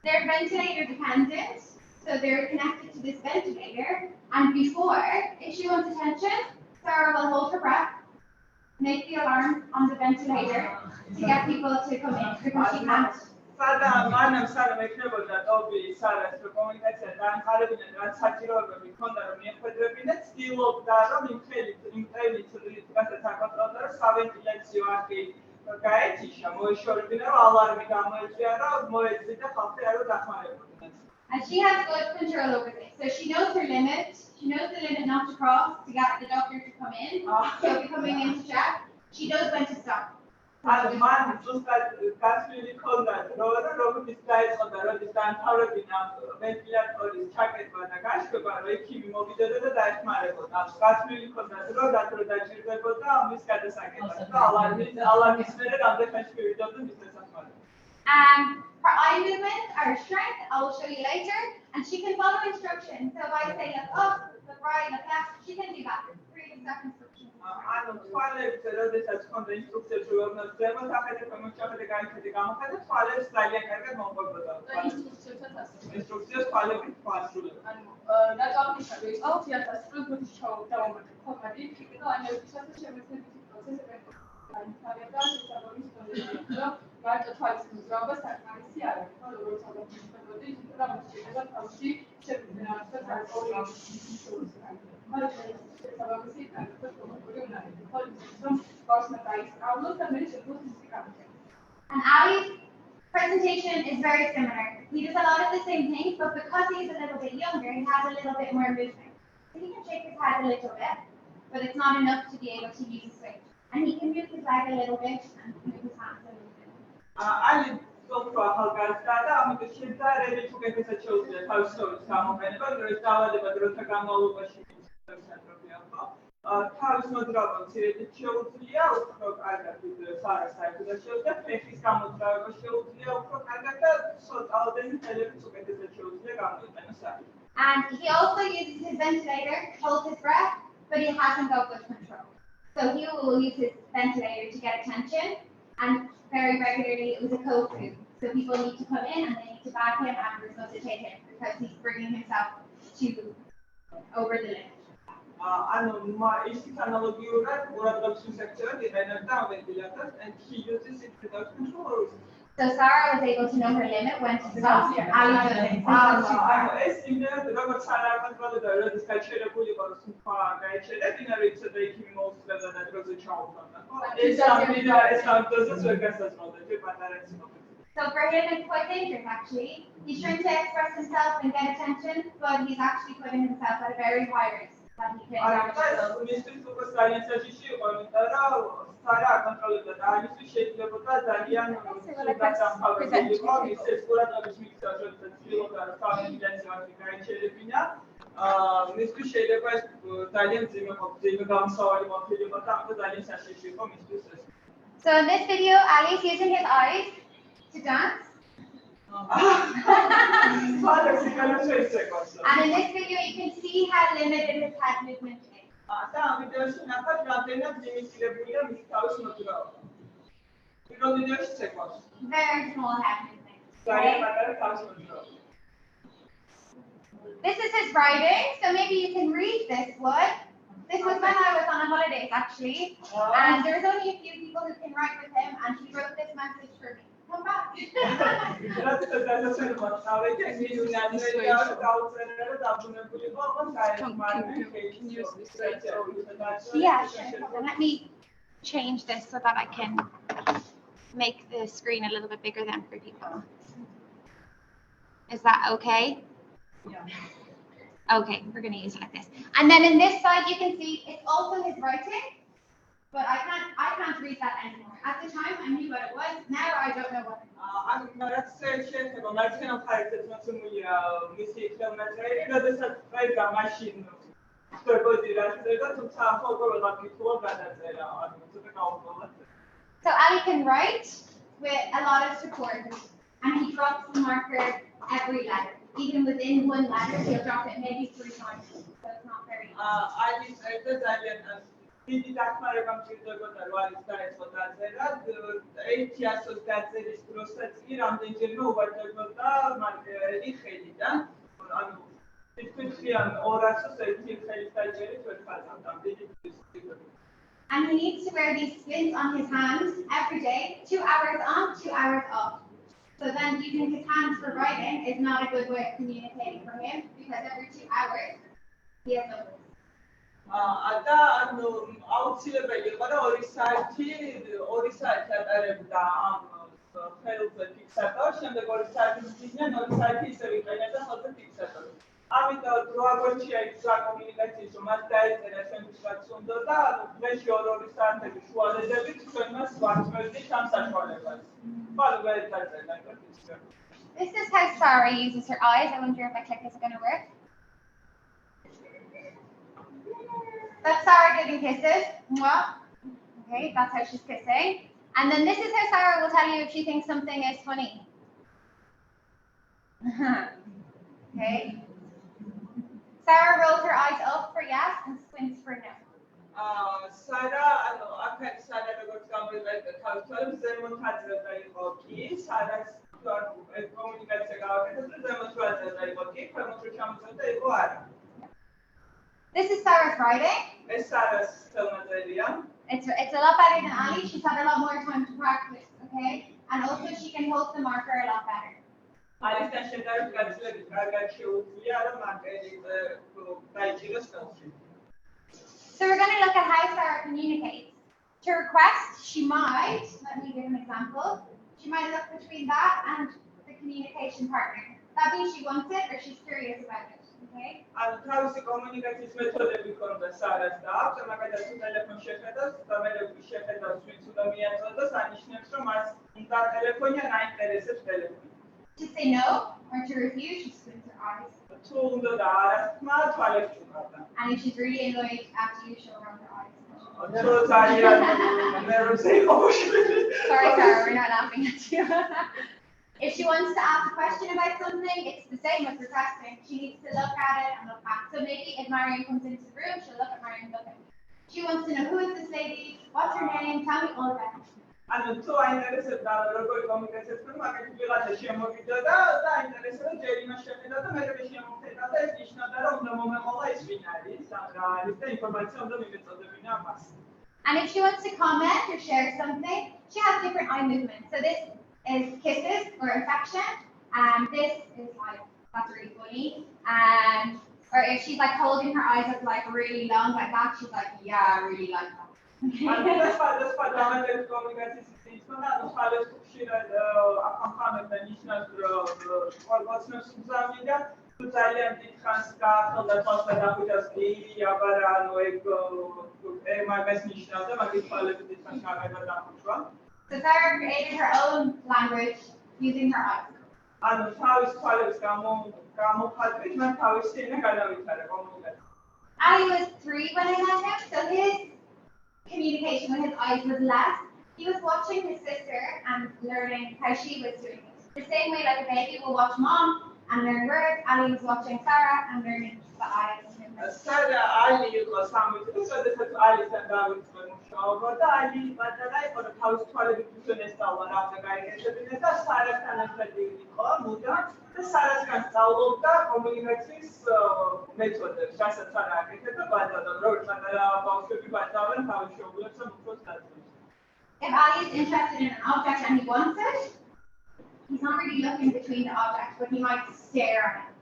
They're ventilator dependent, so they're connected to this ventilator. And before, if she wants attention, Sarah will hold her breath, make the alarm on the ventilator to get people to come in because she can't.
მანამ სანამ ექნებოდა ტოპი სარას კომუნიკაცია დაანხარებინა რაც საჭიროებები ჰქონდა რომ მიეხვედრებინა ცდილობდა რომ იმ ხელით რასაც აკონტროლდა რომ სავენტილაციო არხი გაეჩიშა მოეშორებინა რომ ალარმი გამოეწვია რომ მოეწვიდა ხალხი არ დახმარებოდნენ.
And she has good control over this. So she knows her limit. She knows the limit not to cross to get the doctor to come in. So if you're coming in to check, she knows when to stop.
And man ზუსტად გასვლილი ქონდა რომ როგორც დაიწყო როდის დაანთავრებინა ვენტილატორის ჩაკეტვა და გაშვება რომ ექიმი მოვიდოდა და დაეხმარებოდა. გასვლილი ქონდა რომ დაჭირდებოდა ამის გადასაკეთად და ალარმის მერე რამდენ ხანში მივიდოდა მის დასახმარებლად.
Her eye movements are strength. I will show you later. And she can follow instructions. So if I say look up, look right, look left, she can do that. 3 seconds instructions.
ანუ თვალებს როდესაც ხონდა ინსტრუქციები რომ ზემოთ ახედე გამოჩახედე გაიხედე გამოხედე თვალებს ძალიან კარგად მომყვებოდა. ინსტრუქციებს თვალები თვალსრულებდა.
ანუ ნაწარმოები ინსტრუქციას ასრულებდა ჩაუდა მომენტი ხომადი და ანალიზასაც შემეცნებითი პროცესები განვითარებდა შესაბამის კონდიციებში. მარტო თვალის მზრობა საკმარისი არ არის, ხო, როგორც აღნიშნული, და მოსწრება თავში შეგვიძლია
And Ali's presentation is very similar. He does a lot of the same things, but because he's a little bit younger, he has a little bit more movement. So he can shake his head a little bit, but it's not enough to be able to use the switch. And he can move his leg a little bit and move his hands a little bit.
Ali სოფრო ახალგაზრდა და ამიტომ შეძარები თუ კეთილად შეუძლია თავის სოლის გამოყენება, რომ დაავადება დროთა განმავლობაში მისცემია, ხო? თავის მოძრაობა მცირედით შეუძლია, უფრო კარგად სარას საერთოდ შეუძლია, ფეხის გამოძრაობა შეუძლია, უფრო კარგად და ცოტაოდენი ხელებით უკეთესად შეუძლია გამოიყენოს არის.
And he also uses his ventilator to hold his breath, but he hasn't got good control. So he will use his ventilator to get attention, and very regularly it was a code food. So people need to come in and they need to bag him and resuscitate him because he's bringing himself to over the limit.
ანუ ის ანალოგიურად ყურადღების სექტორად იყენებდა ვენტილატორს and he uses it without control.
So Sarah was able to know her limit when to stop. Ali doesn't.
ანუ ეს იმდენად როგორც არ აკონტროლდება, როდის გაჩერებული იყო სხვა გაიჩერებინა, რომ იცოდა იქ მოუსწრებდა და დროზე ჩაუხმარდა, ხო? ეს ამბოზს ვერ გასაზრდოდა, ჯერ პატარა იყო.
So for him it's quite dangerous actually. He's trying to express himself and get attention, but he's actually putting himself at a very high risk.
მისთვის უკვე ძალიან საჭირო იყო, იმიტომ რომ სარა აკონტროლებდა და ამისთვის შეიძლებოდა ძალიან გასამთავრებელი იყო, ისე ყურადღების მიქცევა, როდესაც ცდილობდა რომ სავენტილაციო არხი გაიჩერებინა, მისთვის შეიძლება ეს ძალიან ძიმე გამოსავალი მოხდებოდა და ამიტომ ძალიან საშიში იყო მისთვის ეს.
So in this video, Ali is using his eyes to dance. And in this video, you can see how limited his head movement is. Very small head movement. Okay? This is his writing, so maybe you can read this one. This was when I was on a holidays actually, and there was only a few people who can write with him, and he wrote this message for me. Come back. Yeah, sure. Let me change this so that I can make the screen a little bit bigger then for people. Is that okay? Yeah. Okay, we're going to use it like this. And then in this side, you can see it's also his writing, but I can't read that anymore. At the time, I knew what it was. Now I don't know what it is. So Ali can write with a lot of support, and he drops the marker every letter. Even within one letter, he'll drop it maybe 3 times. So it's not very.
დიდი დახმარება მჭირდებოდა რომ არის დაეწყო დაწერა. ერთი ასოს დაწერის დროსაც კი რამდენჯერმე უვარდებოდა მარკერი ხელიდან. ანუ თითქმის 200-ს ერთი ხელით დაჭერით ვერ ხარჯავდა. დიდი
And he needs to wear these splints on his hands every day, 2 hours on, 2 hours off. So then using his hands for writing is not a good way of communicating for him because every 2 hours he has no voice.
და ანუ აუცილებელი იყო რომ 2 საათი ატარებდა ამ ხელზე ფიქსატორს, შემდეგ 2 საათი მიდიან, 2 საათი ისევ იყენებდა ხოლმე ფიქსატორს. ამიტომ დრო აგორჩია ის კომუნიკაციის რომ მას დაეწერა ჩვენთვისაც უნდა და დღეში 2 საათები შუალედებით ჩვენ მას ვარწმევდით ამ საშუალებას. Well, where is that?
This is how Sarah uses her eyes. I wonder if I click this is going to work. That's Sarah giving kisses. Mwah. Okay, that's how she's kissing. And then this is how Sarah will tell you if she thinks something is funny. Okay. Sarah rolls her eyes up for yes and squints for no.
Sarah, ანუ აქაც Sarah როგორც გამოვიდა თავისთავად ზემოთ აძლევდა იყო კი, Sarah-ს კომუნიკაცია გავაკეთეთ და ზემოთ აძლევდა იყო კი, ქვემოთ რო ჩამოწევდა იყო არა.
This is Sarah's writing.
ეს Sarah-ს ხელნაწერია.
It's a lot better than Ali. She's had a lot more time to practice, okay? And also she can hold the marker a lot better.
ალისთან შედარებით გაცილებით კარგად შეუძლია რომ მარკერი დაიჭიროს ხელში.
So we're going to look at how Sarah communicates. To request, she might, let me give an example, she might look between that and the communication partner. That means she wants it or she's curious about it, okay?
ანუ თავისი კომუნიკაციის მეთოდები ქონდა Sarah-ს და აქვს, მაგალითად თუ ტელეფონს შეხედავს, და მე შეხედავს ვინც უნდა მიაწოდოს, ანიშნებს რომ მას უნდა ტელეფონი ან აინტერესებს ტელეფონი.
To say no or to refuse, she squints her eyes.
თუ უნდა და არასთმა თვალებს ჩუქავდა.
And if she's really annoyed after you show her her eyes.
თუ ძალიან ნერვზე იყო.
Sorry, Sarah, we're not laughing at you. If she wants to ask a question about something, it's the same with requesting. She needs to look at it and look back. So maybe if Marion comes into the room, she'll look at Marion and look at me. She wants to know who is this lady, what's her name, tell me all about her.
ანუ თუ აინტერესებდა როგორი კომუნიკაცია თქვენ მაგით ვიღაცა შემოვიდა და აინტერესებდა ჯერ იმას შეხედა და მერე შემოვხედა და ეს ნიშნავდა რომ უნდა მომეყოლა ის ვინ არის რა არის და ინფორმაცია უნდა მივეწოდებინა მას.
And if she wants to comment or share something, she has different eye movements. So this is kisses or affection, and this is like, that's really funny. Or if she's like holding her eyes up like really long like that, she's like, yeah, I really like that.
ანუ სხვა დამატებით კომუნიკაციის ისწავლა, ანუ ხალხს ხშირად ახამხამებდა ნიშნავს რომ ყოველთვის უზამიდა თუ ძალიან დიდხანს გაახელდა თვალს და დახვიჭას კი აბარა ანუ ეგ მაგას ნიშნავდა მაგის თვალები დიდხანს აღება დახვიჭვა.
So Sarah created her own language using her eyes.
ანუ თავის თვალებს გამოხატვით მან თავისი ენა გადავითარა კომუნიკაცია.
Ali was 3 when I met him, so his communication with his eyes was less. He was watching his sister and learning how she was doing it. The same way like a baby will watch mom and learn words, Ali was watching Sarah and learning the eyes.
Sarah Ali იყო 3 წლის, როდესაც ალისთან დავიწყე მუშაობა დაალი პატარა იყო და თავის თვალებით უსვენ ესწავლა რა უნდა გაიგებინა და Sarah-თან ერთად იყო მუდამ და Sarah-სგან სწავლობდა კომუნიკაციის მეთოდებს, რასაც არ აკეთებდა ბატონო, როგორც პატარა ბავშვები ბატავენ თავის შოულებს და უფრო სტატუსს.
If Ali is interested in an object and he wants it, he's not really looking between the objects, but he might stare at it.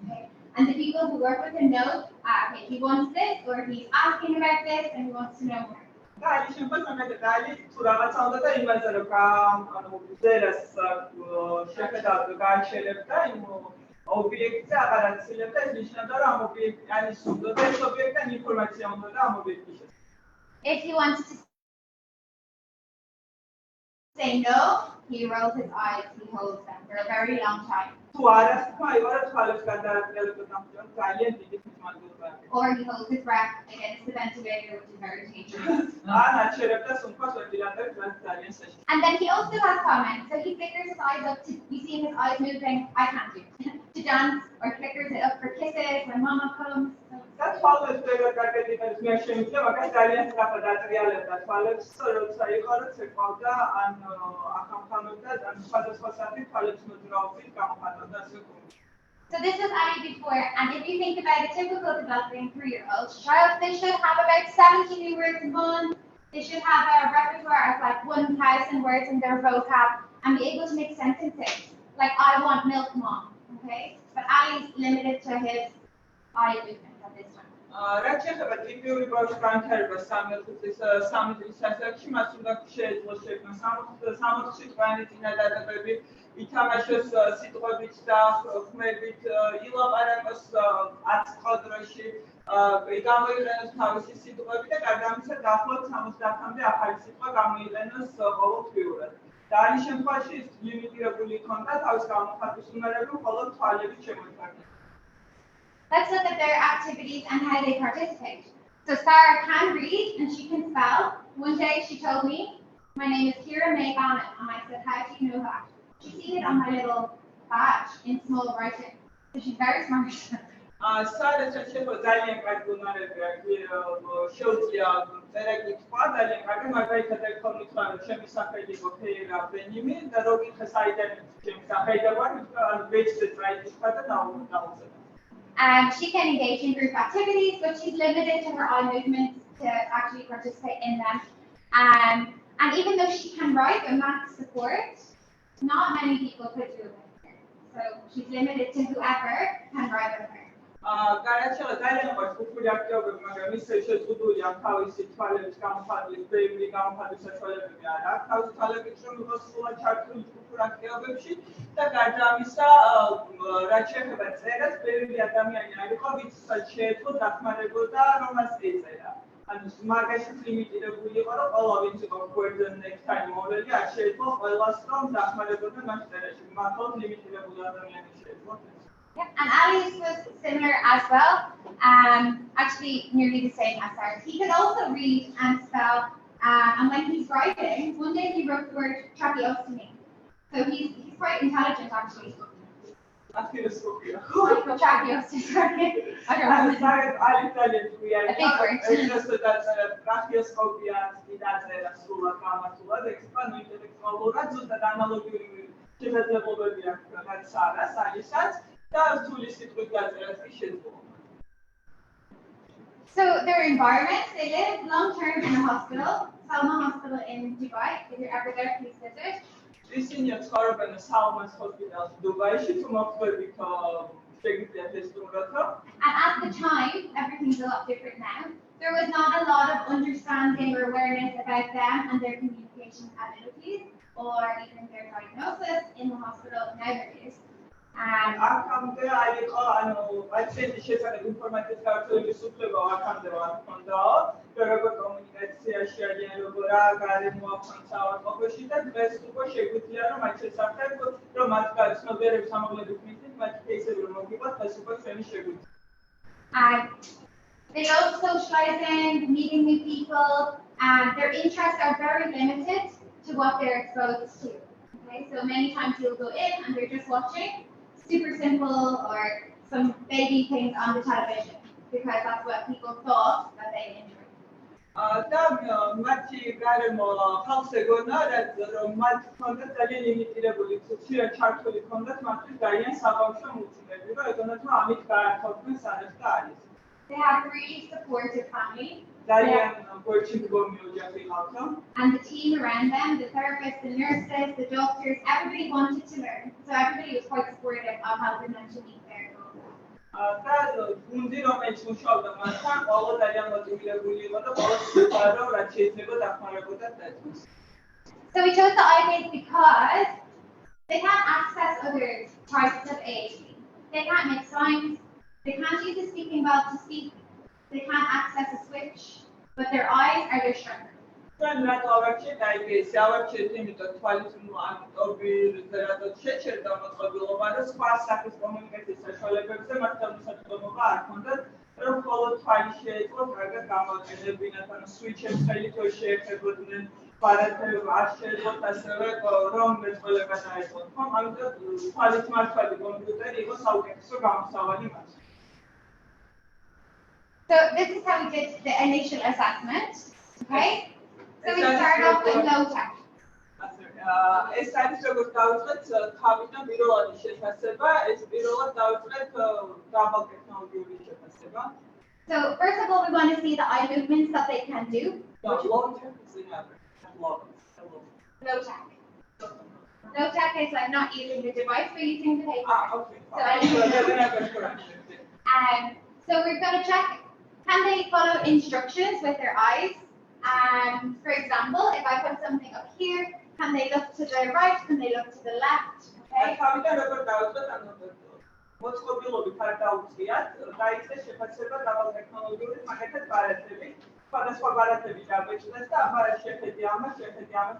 Okay? And the people who work with him know, okay, he wants this, or he's asking about this, and he wants to know more.
Ali შემოწმებდა და Ali თუ რაღაცა უნდა და იმაზე რომ ანუ ზერას შეხედავდა გააჩერებდა იმ ობიექტზე აღარ აცილებდა ეს ნიშნავდა რომ ამ ობიექტი ანის უნდა და ეს ობიექტთან ინფორმაცია უნდა და ამ ობიექტის შესახებ.
If he wants to say no, he rolls his eyes, he holds them for a very long time.
თუ არასთქმა იყო რა თვალებს გადააყენებდა თამჯერ ძალიან დიდი ხმალდება.
Or he holds his breath against the ventilator, which is very dangerous.
აჩერებდა სუნთქავს ვენტილატორს ძალიან საშიშ.
And then he also has comments. So he flickers his eyes up to, you see his eyes moving, I can't do, to dance, or flickers it up for kisses when mama comes. So
და თვალებს ბევრად გაკეთებდეს მე შემიძლია მაგას ძალიან სწრაფად ატრიალებდა თვალებს როცა იყო რომ ცეკვავდა ან ახამხამებდა ან სხვადასხვა სახის თვალებს მოძრაობით გამოხატავდა ასე ვთქვი.
So this was Ali before, and if you think about a typical developing 3-year-old child, they should have about 70 new words a month. They should have a repertoire of like 1,000 words in their vocab and be able to make sentences like "I want milk, mom." Okay, but Ali's limited to his eye movement at this time.
რაც შეეხება ტიპიური ბავშვის განვითარებას 3 წლის ასაკში, მას უნდა შეეძლოს შექმნა 60 სიტყვიანი წინადადებები, ითამაშოს სიტყვებით და ხმებით, ილაპარაკოს 10 ყოდროში, გამოიყენოს თავისი სიტყვები და გარდა ამისა დაახლოებით 70-მდე ახალი სიტყვა გამოიყენოს ყოველთვიურად. და არის შემთხვევაში ის ლიმიტირებული იქონდა თავის გამოხატვის უნარები მხოლოდ თვალებით შემოიფარგლება.
Let's look at their activities and how they participate. So Sarah can read and she can spell. One day she told me, "My name is Kira May Bonnet," and I said, "How do you know that?" She's seen it on my little badge in small writing. So she's very smart.
Sarah შეეხება ძალიან კარგი უნარები აქვს, შეუძლია წერა-კითხვა, ძალიან კარგი, მაგალითად ეგ ხომ ითქვა, რომ ჩემი სახელი იყო ფეირა ბენიმი და რო გითხე საიდან ჩემი სახელი და ვარ, ვეჭდე წერა-კითხვა და დავუწევ.
She can engage in group activities, but she's limited to her eye movements to actually participate in them. And even though she can write with math support, not many people could do it with her. So she's limited to whoever can write with her.
Გარაჩელა ძალიან მოხდა კულტურული აქტივობები, მაგრამ ისე შეზღუდული ამ თავისი თვალების გამოხატვის, ბევრი გამოხატვის საშუალებები არ აქვს. თავისი თვალებით რომ იყოს სრულად ჩართული კულტურულ აქტივობებში და გარდა ამისა, რაც შეეხება წერას, ბევრი ადამიანი არ იყო, ვინც შეეძლო დახმარებოდა რომ მას ეწერა. ანუ მაგაშიც ლიმიტირებული იყო, რომ ყველა ვინც იყო გვერდზე next time მოვლელი, არ შეეძლო ყველას რომ დახმარებოდა მას წერაში. მართლაც ლიმიტირებული ადამიანი შეეძლო.
Yeah, and Ali's was similar as well, actually nearly the same as ours. He could also read and spell, and when he's writing, one day he wrote the word tracheostomy. So he's quite intelligent actually.
Tracheostomy,
sorry. I don't know. A big word. So their environment, they live long term in a hospital, Salma Hospital in Dubai. If you're ever there, please visit.
ისინი ცხოვრობენ Salma's Hospital დუბაიში, თუ მოხდებით შეგიძლია შესწავლოთ.
And at the time, everything's a lot different now. There was not a lot of understanding or awareness about them and their communication abilities, or even their diagnosis in the hospital. Now there is.
აქამდე არ იყო, ანუ პაციენტის შესახებ ინფორმაციის გავრცელების უფლება აქამდე არ ჰქონდაო, როგორ კომუნიკაციაში არიან, როგორ გარემო აქვთ საავადმყოფოში და დღეს უკვე შეგვიძლია რომ მათ შესახებ რომ მათ ცნობიერების ამაღლების მიზნით მათ ისევ რომ მოგიყვათ, დღეს უკვე ჩვენი შეგვიძლია.
They love socializing, meeting new people, and their interests are very limited to what they're exposed to. Okay, so many times you'll go in and they're just watching super simple or some baby things on the television because that's what people thought that they enjoyed.
და მათი გარემო ხალხს ეგონა, რომ მათ ჰქონდათ ძალიან ლიმიტირებული ცუცია ჩართული ჰქონდათ მათთვის ძალიან საბავშვო მუცნები, რომ ეგონათ რომ ამით გაართოვდნენ სადაც და არის.
They have really supportive family.
ძალიან გორჩინგომი ოჯახი ჰყავდა.
And the team around them, the therapists, the nurses, the doctors, everybody wanted to learn. So everybody was quite supportive of helping them to meet their goals.
და გუნდი რომელიც მუშაობდა მასთან, ყველა ძალიან მოტივირებული იყო და ყველა ცდილობდა რომ რაც შეიძლება დახმარებოდა დაწყოს.
So we chose the eye because they can't access other parts of aid. They can't make signs. They can't use the speaking bell to speak. They can't access a switch, but their eyes are their strength.
When that avakche diabetes, avakche იმიტომ თვალის აქტობი ზერადად შეჩერდა მოწყობილობა და სხვა სახის კომუნიკაციის საშუალებებზე მათ დამოსაწყობობა არ ჰქონდათ, რომ მხოლოდ თვალი შეეძლოთ კარგად გამოიყენებინათ, ანუ სვიჩებს ხელით ვერ შეეხებოდნენ, პარათები არ შეეძლოთ ასევე რომ მეწყვილება დაეწყოთ. ამიტომ თვალით მართვადი კომპიუტერი იყო საუკეთესო გამოსავალი მათ.
So this is how we did the initial assessment. Okay? So we started off with low tech.
ეს არის როგორც დავუწყეთ თავიდან პირველადი შეფასება, ეს პირველად დავუწყეთ დაბალ ტექნოლოგიური შეფასება.
So first of all, we want to see the eye movements that they can do.
Low tech is in average.
Low tech. Low tech is like not using the device, but using the paper.
Okay.
So we're going to check, can they follow instructions with their eyes? For example, if I put something up here, can they look to the right? Can they look to the left? Okay.
თავიდან როგორ დავუწყეთ ანუ მოწყობილობით არ დაუწყიათ, დაიწყეს შეფასება დაბალ ტექნოლოგიური მაგალითად ბარათები. სხვადასხვა ბარათები დაბეჭდეს და ამას შეხედი ამას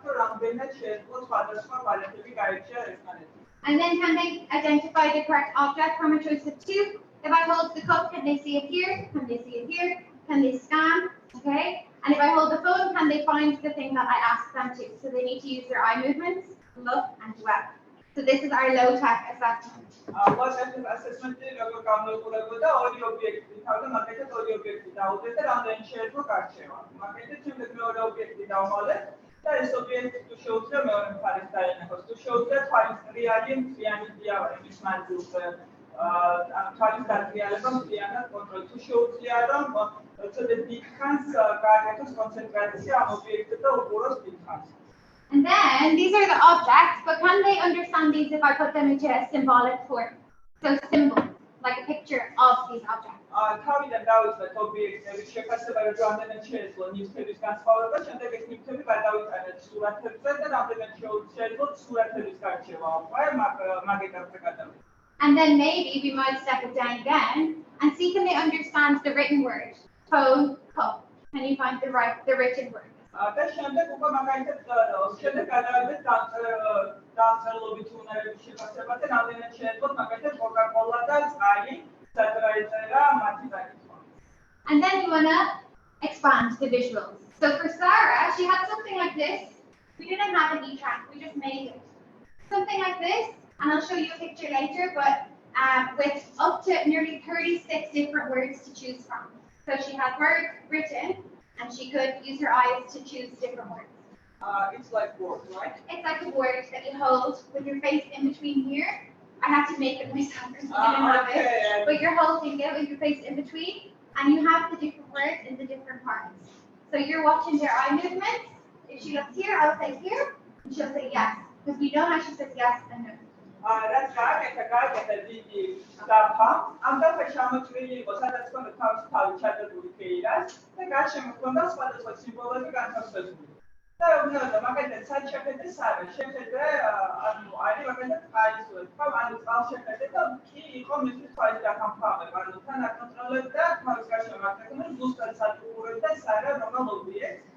და რამდენად შეეძლო სხვადასხვა ბარათები გაირჩია ერთმანეთს.
And then can they identify the correct object from a choice of two? If I hold the cup, can they see it here? Can they see it here? Can they scan? Okay. And if I hold the phone, can they find the thing that I asked them to? So they need to use their eye movements, look, and dwell. So this is our low-tech assessment.
Low-tech assessment-ი როგორ გამოიყურებოდა ორი ობიექტი თავდა მაგალითად ორი ობიექტი დაუდგეთ და რამდენი შეეძლო გარჩევა. მაგალითად შემდეგ მეორე ობიექტი დავმალეთ და ეს ობიექტი თუ შეუძლია მეორე მხარეს დაენახოს, თუ შეუძლია თვალის რეალი მთლიანი დიავანი მის მანძილზე, თვალის დაგრიალება მთლიანად კონტროლი, თუ შეუძლია რომ ცოტა დიდხანს გააკეთოს კონცენტრაცია ამ ობიექტზე და უყუროს დიდხანს.
And then these are the objects, but can they understand these if I put them into a symbolic form? So symbol, like a picture of these objects.
თავიდან დავიწყეთ ობიექტების შეფასება, რომ რამდენად შეეძლო ნივთების განსხვავება, შემდეგ ეს ნივთები გადავიტანეთ სურათებზე და რამდენად შეეძლო სურათების გარჩევა. მაგ ეტაპზე გადავიდეთ.
And then maybe we might step it down again and see can they understand the written word. Phone, cup. Can you find the written word?
და შემდეგ უკვე მაგალითად შემდეგ გადავიდეთ დამწერლობით უნარების შეფასებაზე, რამდენად შეეძლოთ მაგალითად კოკა-კოლა და წყალი, სადღაც ეწერა მათი დაკითხვა.
And then we want to expand the visuals. So for Sarah, she had something like this. We didn't have an e-track, we just made it. Something like this, and I'll show you a picture later, but with up to nearly 36 different words to choose from. So she had words written, and she could use her eyes to choose different words.
It's like words, right?
It's like a word that you hold with your face in between here. I had to make it myself because we didn't have it. But you're holding it with your face in between, and you have the different words in the different parts. So you're watching their eye movements. If she looks here, I'll say here, and she'll say yes. Because we know how she says yes and no.
რაც გააკეთა დიდი დაფა, ამ დაფაში ამოჭრილი იყო სადაც ჰქონდა თავი ჩადებული ფეირას და გარშემო ჰქონდა სხვადასხვა სიმბოლოები განთავსებული. და უნდა მაგალითად სად შეხედე სარე, შეხედე ანუ არის მაგალითად წყალის სურათი, ანუ წყალს შეხედე და კი იყო მისთვის თვალის დახამფავება, ანუ თან აკონტროლებდა თავის გარშემო აკეთებდა ზუსტად სად უყურებდა სარე რომელ ობიექტს.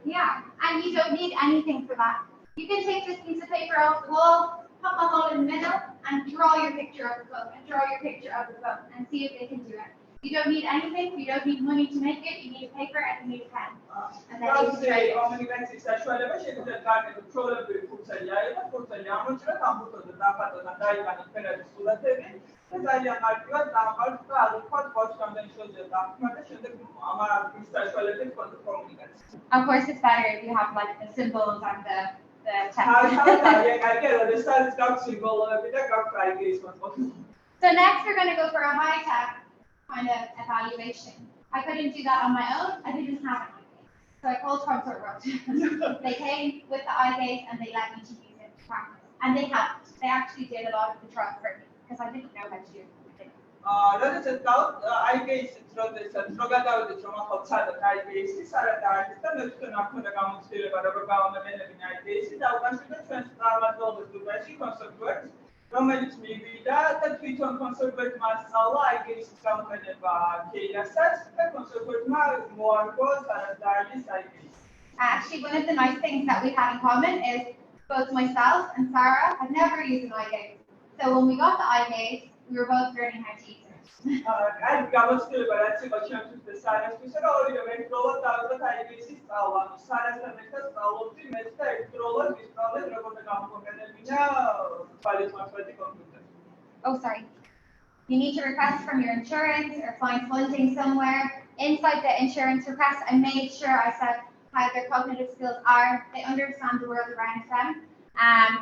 Yeah, and you don't need anything for that. You can take this piece of paper off the wall, pop a hole in the middle, and draw your picture of the phone, and draw your picture of the phone, and see if they can do it. You don't need anything, you don't need money to make it, you need paper and you need a pen. And then you can try it.
კომუნიკაციის საშუალება შეგვიძლია გააკეთოთ ჩვეულებრივი ფურცელი აიღოთ, ფურცელი ამოჭრათ, ამბუთოთ დაფატოთ და დაიგანოთ ფერადის სურათები. და ძალიან მარტივად დავყავთ და ალიფოთ ոչ რამდენი შეუძლია დახმა და შემდეგ ამის საშუალებით კომუნიკაცია.
Of course, it's better if you have like the symbols and the text. So next, we're going to go for a high-tech kind of evaluation. I couldn't do that on my own. I didn't have an eye gaze. So I called Consort Road. They came with the eye gaze and they let me to use it to practice. And they helped. They actually did a lot of the trial for me because I didn't know how to do it.
როდესაც აიგეისით, როდესაც რო გადავიდეთ რომ ახლა ვცადოთ აიგეისი, სარად არის და მე თვითონ აქ უნდა გამოცდილება როგორ გავამეყენებინ აიგეისი და უკავშირდეთ ჩვენს წარმატებულს გუნდში კონსერვერს, რომელიც მივიდა და თვითონ კონსერვერმა სწავლა აიგეისის გამოყენება ქეირასაც და კონსერვერმა მოარგო სარად არის აიგეისი.
Actually, one of the nice things that we had in common is both myself and Sarah had never used an eye gaze. So when we got the eye gaze, we were both learning how to use it.
აი გამოცდილება რაც იყო ჩემთვის და სარასთვის რა ორივე ერთდროულად დავიწყეთ აიგეისის სწავლა. ანუ სარასთან ერთად სწავლობდი მეც და ერთდროულად ვისწავლეთ როგორ და გამოყენებინა თვალის მართვეთი კომპიუტერი.
Oh, sorry. You need to request from your insurance or find funding somewhere. Inside the insurance request, I made sure I said how their cognitive skills are. They understand the world around them.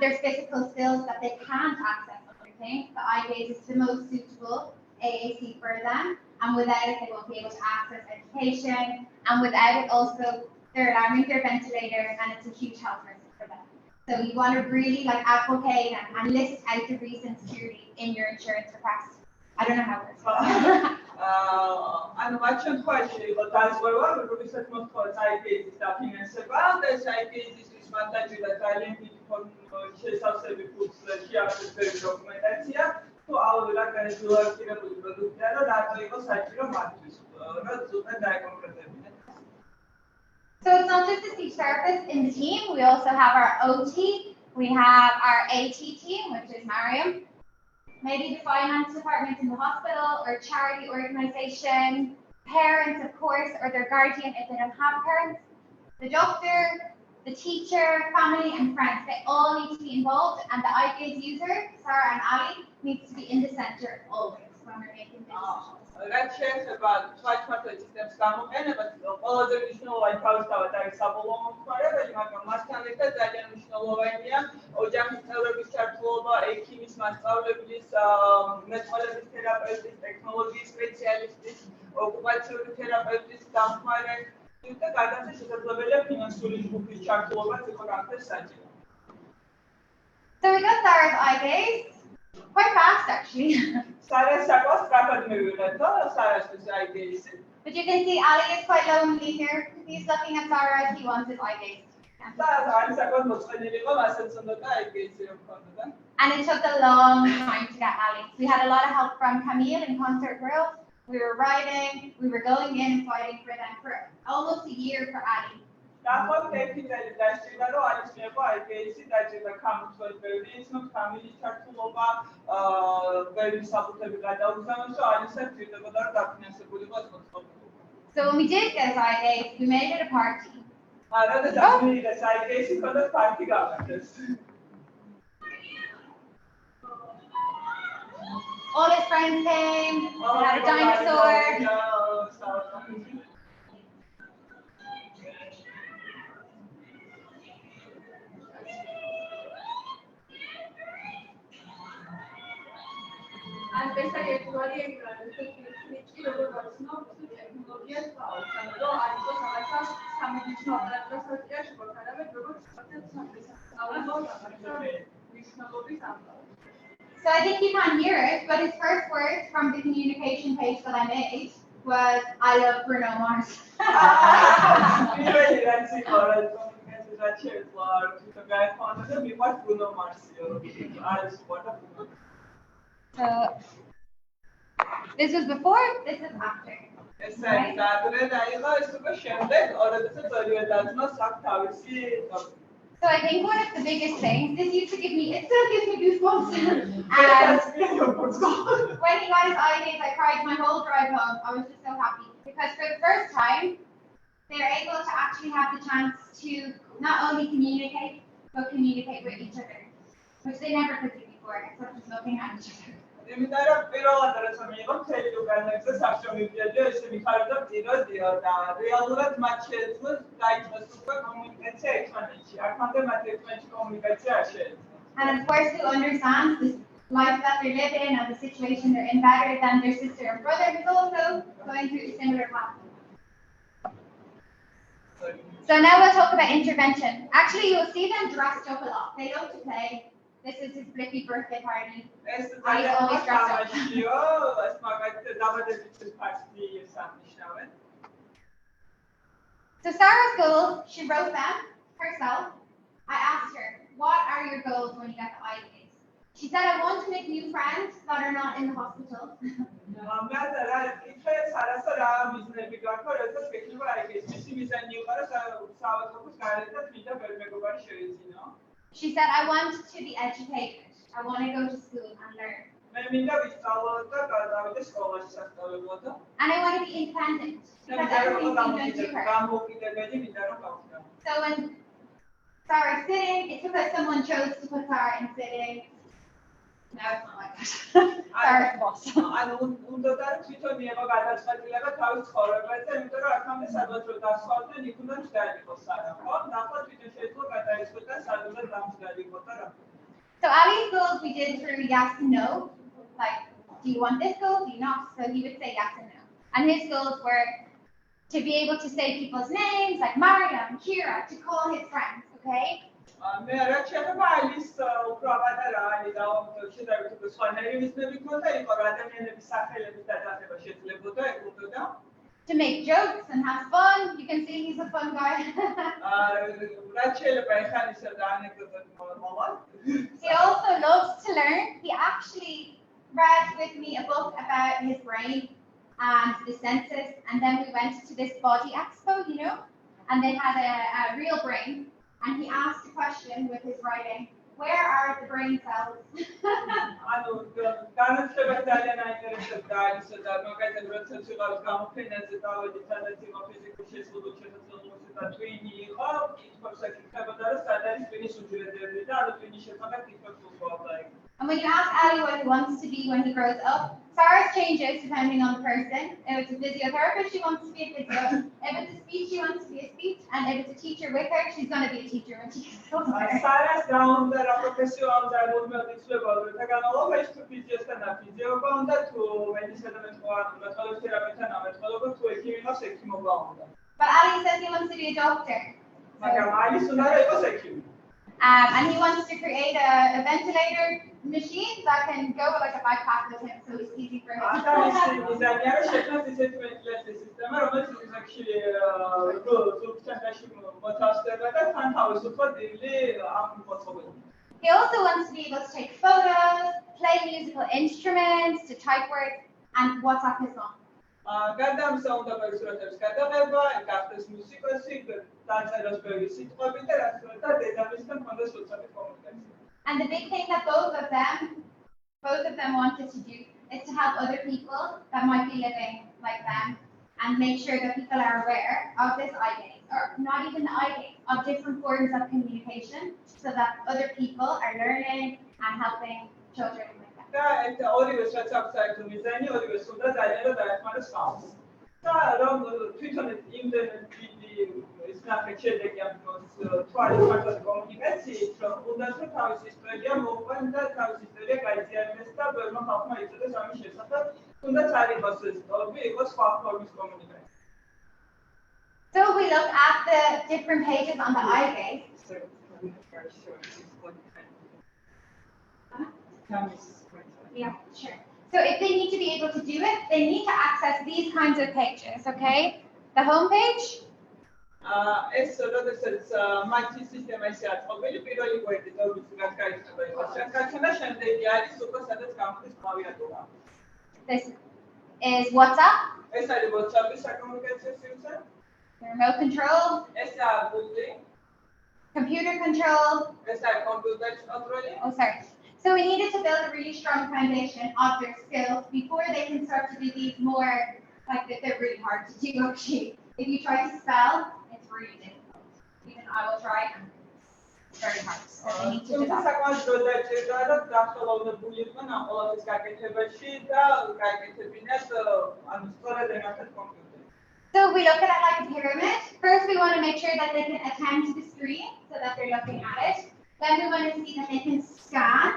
There's physical skills that they can't access other things. The eye gaze is the most suitable AAC for them, and without it, they won't be able to access education, and without it, also, they're alarming their ventilator, and it's a huge health risk for them. So you want to really advocate and list out the reasons clearly in your insurance request. I don't know how it works.
ანუ მათ შემთხვევაში შეიძლება დაზღვევა, როდესაც მოთხოვს IPS-ის დაფინანსება, და ეს IPS-ისთვის მათ დაჭირდა ძალიან დიდი შესავსები ფულს შეახდეს ბევრი დოკუმენტაცია, თუ რა განსაკუთრებული პროდუქტია და რატო იყო საჭირო მათთვის, რომ ზუსტად დაეკონკრეტებინათ.
So it's not just the speech therapist in the team, we also have our OT, we have our AT team, which is Mariam, maybe the finance department in the hospital or charity organization, parents, of course, or their guardian if they don't have parents, the doctor, the teacher, family, and friends. They all need to be involved, and the IPA's user, Sarah and Ali, needs to be in the center always when we're making decisions.
რაც შეეხება თვალთვართა სისტემის გამოყენებას, ყველაზე მნიშვნელოვანი თავისთავად არის საბოლოო მომხმარებელი, მაგრამ მასთან ერთად ძალიან მნიშვნელოვანია ოჯახის წევრების ჩართულობა, ექიმის, მასწავლებლის, მეცხოველების თერაპევტის, ტექნოლოგიის სპეციალისტის, ოკუპაციური თერაპევტის დამხმარე და გარდაცე შესაძლებელია ფინანსური ჯგუფის ჩართულობაც იყო რამდენად საჭირო.
So we got Sarah's eye gaze. Quite fast, actually.
Sarah's საკმაოდ სწრაფად მივიღეთ, Sarah's eye gaze.
But you can see Ali is quite lonely here. He's looking at Sarah as he wants his eye gaze. And it took a long time to get Ali. We had a lot of help from Camille in Concert World. We were writing, we were going in and fighting for them for almost a year for Ali. So when we did get his eye gaze, we made it a party. All his friends came, we had a dinosaur.
And basically, everybody
So I think you can't hear it, but his first words from the communication page that I made was, I love Bruno Mars. So this was before, this is after. So I think one of the biggest things, this used to give me, it still gives me goosebumps. When he got his eye gaze, I cried my whole drive home. I was just so happy because for the first time, they're able to actually have the chance to not only communicate, but communicate with each other, which they never could do before, except just looking at each other. And of course, who understands the life that they live in and the situation they're in better than their sister and brother who's also going through a similar path. So now we'll talk about intervention. Actually, you'll see them dressed up a lot. They love to play. This is his Blippy birthday party. He's always dressed up. So Sarah's goals, she wrote them herself. I asked her, what are your goals when you get the eye gaze? She said, I want to make new friends that are not in the hospital. She said, I want to be educated. I want to go to school and learn. And I want to be independent. Because everything's being done to her. So when Sarah's sitting, it took us someone chose to put Sarah in sitting. Now it's not like that. Sorry, boss.
ანუ უნდა და თვითონ მიიღო გადაწყვეტილება თავის ცხოვრებაზე, იმიტომ რომ აქამდე სადღაც რომ დასვავდნენ, იქ უნდა მდგარი იყოს არა, ხო? ნახოთ თვითონ შეიძლება გადაიწყოს და სადღაც დამდგარი იყო და რა.
So Ali's goals we did through yes and no. Like, do you want this goal? Do you not? So he would say yes and no. And his goals were to be able to say people's names, like Mariam, Kira, to call his friends, okay?
მე რა შეიძლება ალის უბრალოდ რა არის და შეიძლება თუ სხვა ნერვიზმები ქონდა იყო რა ადამიანების სახელების დადასტურება შეიძლებოდა ეკუთვნოდა
To make jokes and have fun. You can see he's a fun guy.
რა შეიძლება ეხანისა და ანეკდოტები მოვალ
He also loves to learn. He actually read with me a book about his brain and the senses, and then we went to this body expo, you know, and they had a real brain. And he asked a question with his writing, where are the brain cells?
ანუ განათლება ძალიან აინტერესებდა ისე და მაგალითად როცა ვიყავს გამოფენაზე დავედი სადაც იყო ფიზიკური შესაძლებლობები და twin იყო კითხავს ეკითხებოდა რომ სად არის twin-ის უჯრედები და ანუ twin-ის შესახებ კითხავს უყურებდა იქ
And when you ask Ali what he wants to be when he grows up, Sarah's changes depending on the person. If it's a physiotherapist, she wants to be a physio. If it's a speech, she wants to be a speech. And if it's a teacher with her, she's going to be a teacher when she gets older.
Sarah's გაუნდა რა პროფესიო ამდა მომენტ იცვლებოდა და განალოგაში თუ ფიზიოსთან და ფიზიოგა უნდა თუ მედიცინასა და მეტყველების თერაპევტთან ამეთყველობა თუ ექიმი ექიმობა უნდა.
But Ali says he wants to be a doctor.
მაგრამ ალის უნდა იყოს ექიმი.
And he wants to create a ventilator machine that can go like a backpack with him, so it's easy for him. He also wants to be able to take photos, play musical instruments, to type words, and WhatsApp his mom. And the big thing that both of them wanted to do is to help other people that might be living like them and make sure that people are aware of this eye gaze, or not even the eye gaze, of different forms of communication, so that other people are learning and helping children like that.
და ეს ორივე შეცავსაერთო მიზანი ორივე უნდა დაიწყოს დაეხმაროს ხალხს. და რომ თვითონ იმდენ დიდი ის ნახეთ შედეგი ამ თვალის ფაქტის კომუნიკაციით, რომ უნდა თუ თავის ისტორია მოყვან და თავის ისტორია გაიზიაროს და ბევრმა ხალხმა იცოდეს ამის შესახებ, თუნდაც არ იყოს ეს ტოპი, იყოს სხვა ფორმის კომუნიკაცია.
So we look at the different pages on the eye gaze. Yeah, sure. So if they need to be able to do it, they need to access these kinds of pages, okay? The home page.
ეს როდესაც მათი სისტემა ისე აწყობილი, პირველი გვერდი დობის გასაიწყება იყოს შეგაჩენა, შემდეგი არის უკვე სადაც გამოდის კლავიატურა.
This is WhatsApp.
ეს არის WhatsApp-ის საკომუნიკაციო სივრცე.
Remote control.
ესაა Google.
Computer control.
ეს არის კომპიუტერის კონტროლი.
Oh, sorry. So we needed to build a really strong foundation of their skills before they can start to do these more, like they're really hard to do actually. If you try to spell, it's really difficult. Even I will try and it's very hard. So they need to do that. So we look at it like a pyramid. First we want to make sure that they can attend to the screen so that they're looking at it. Then we want to see that they can scan.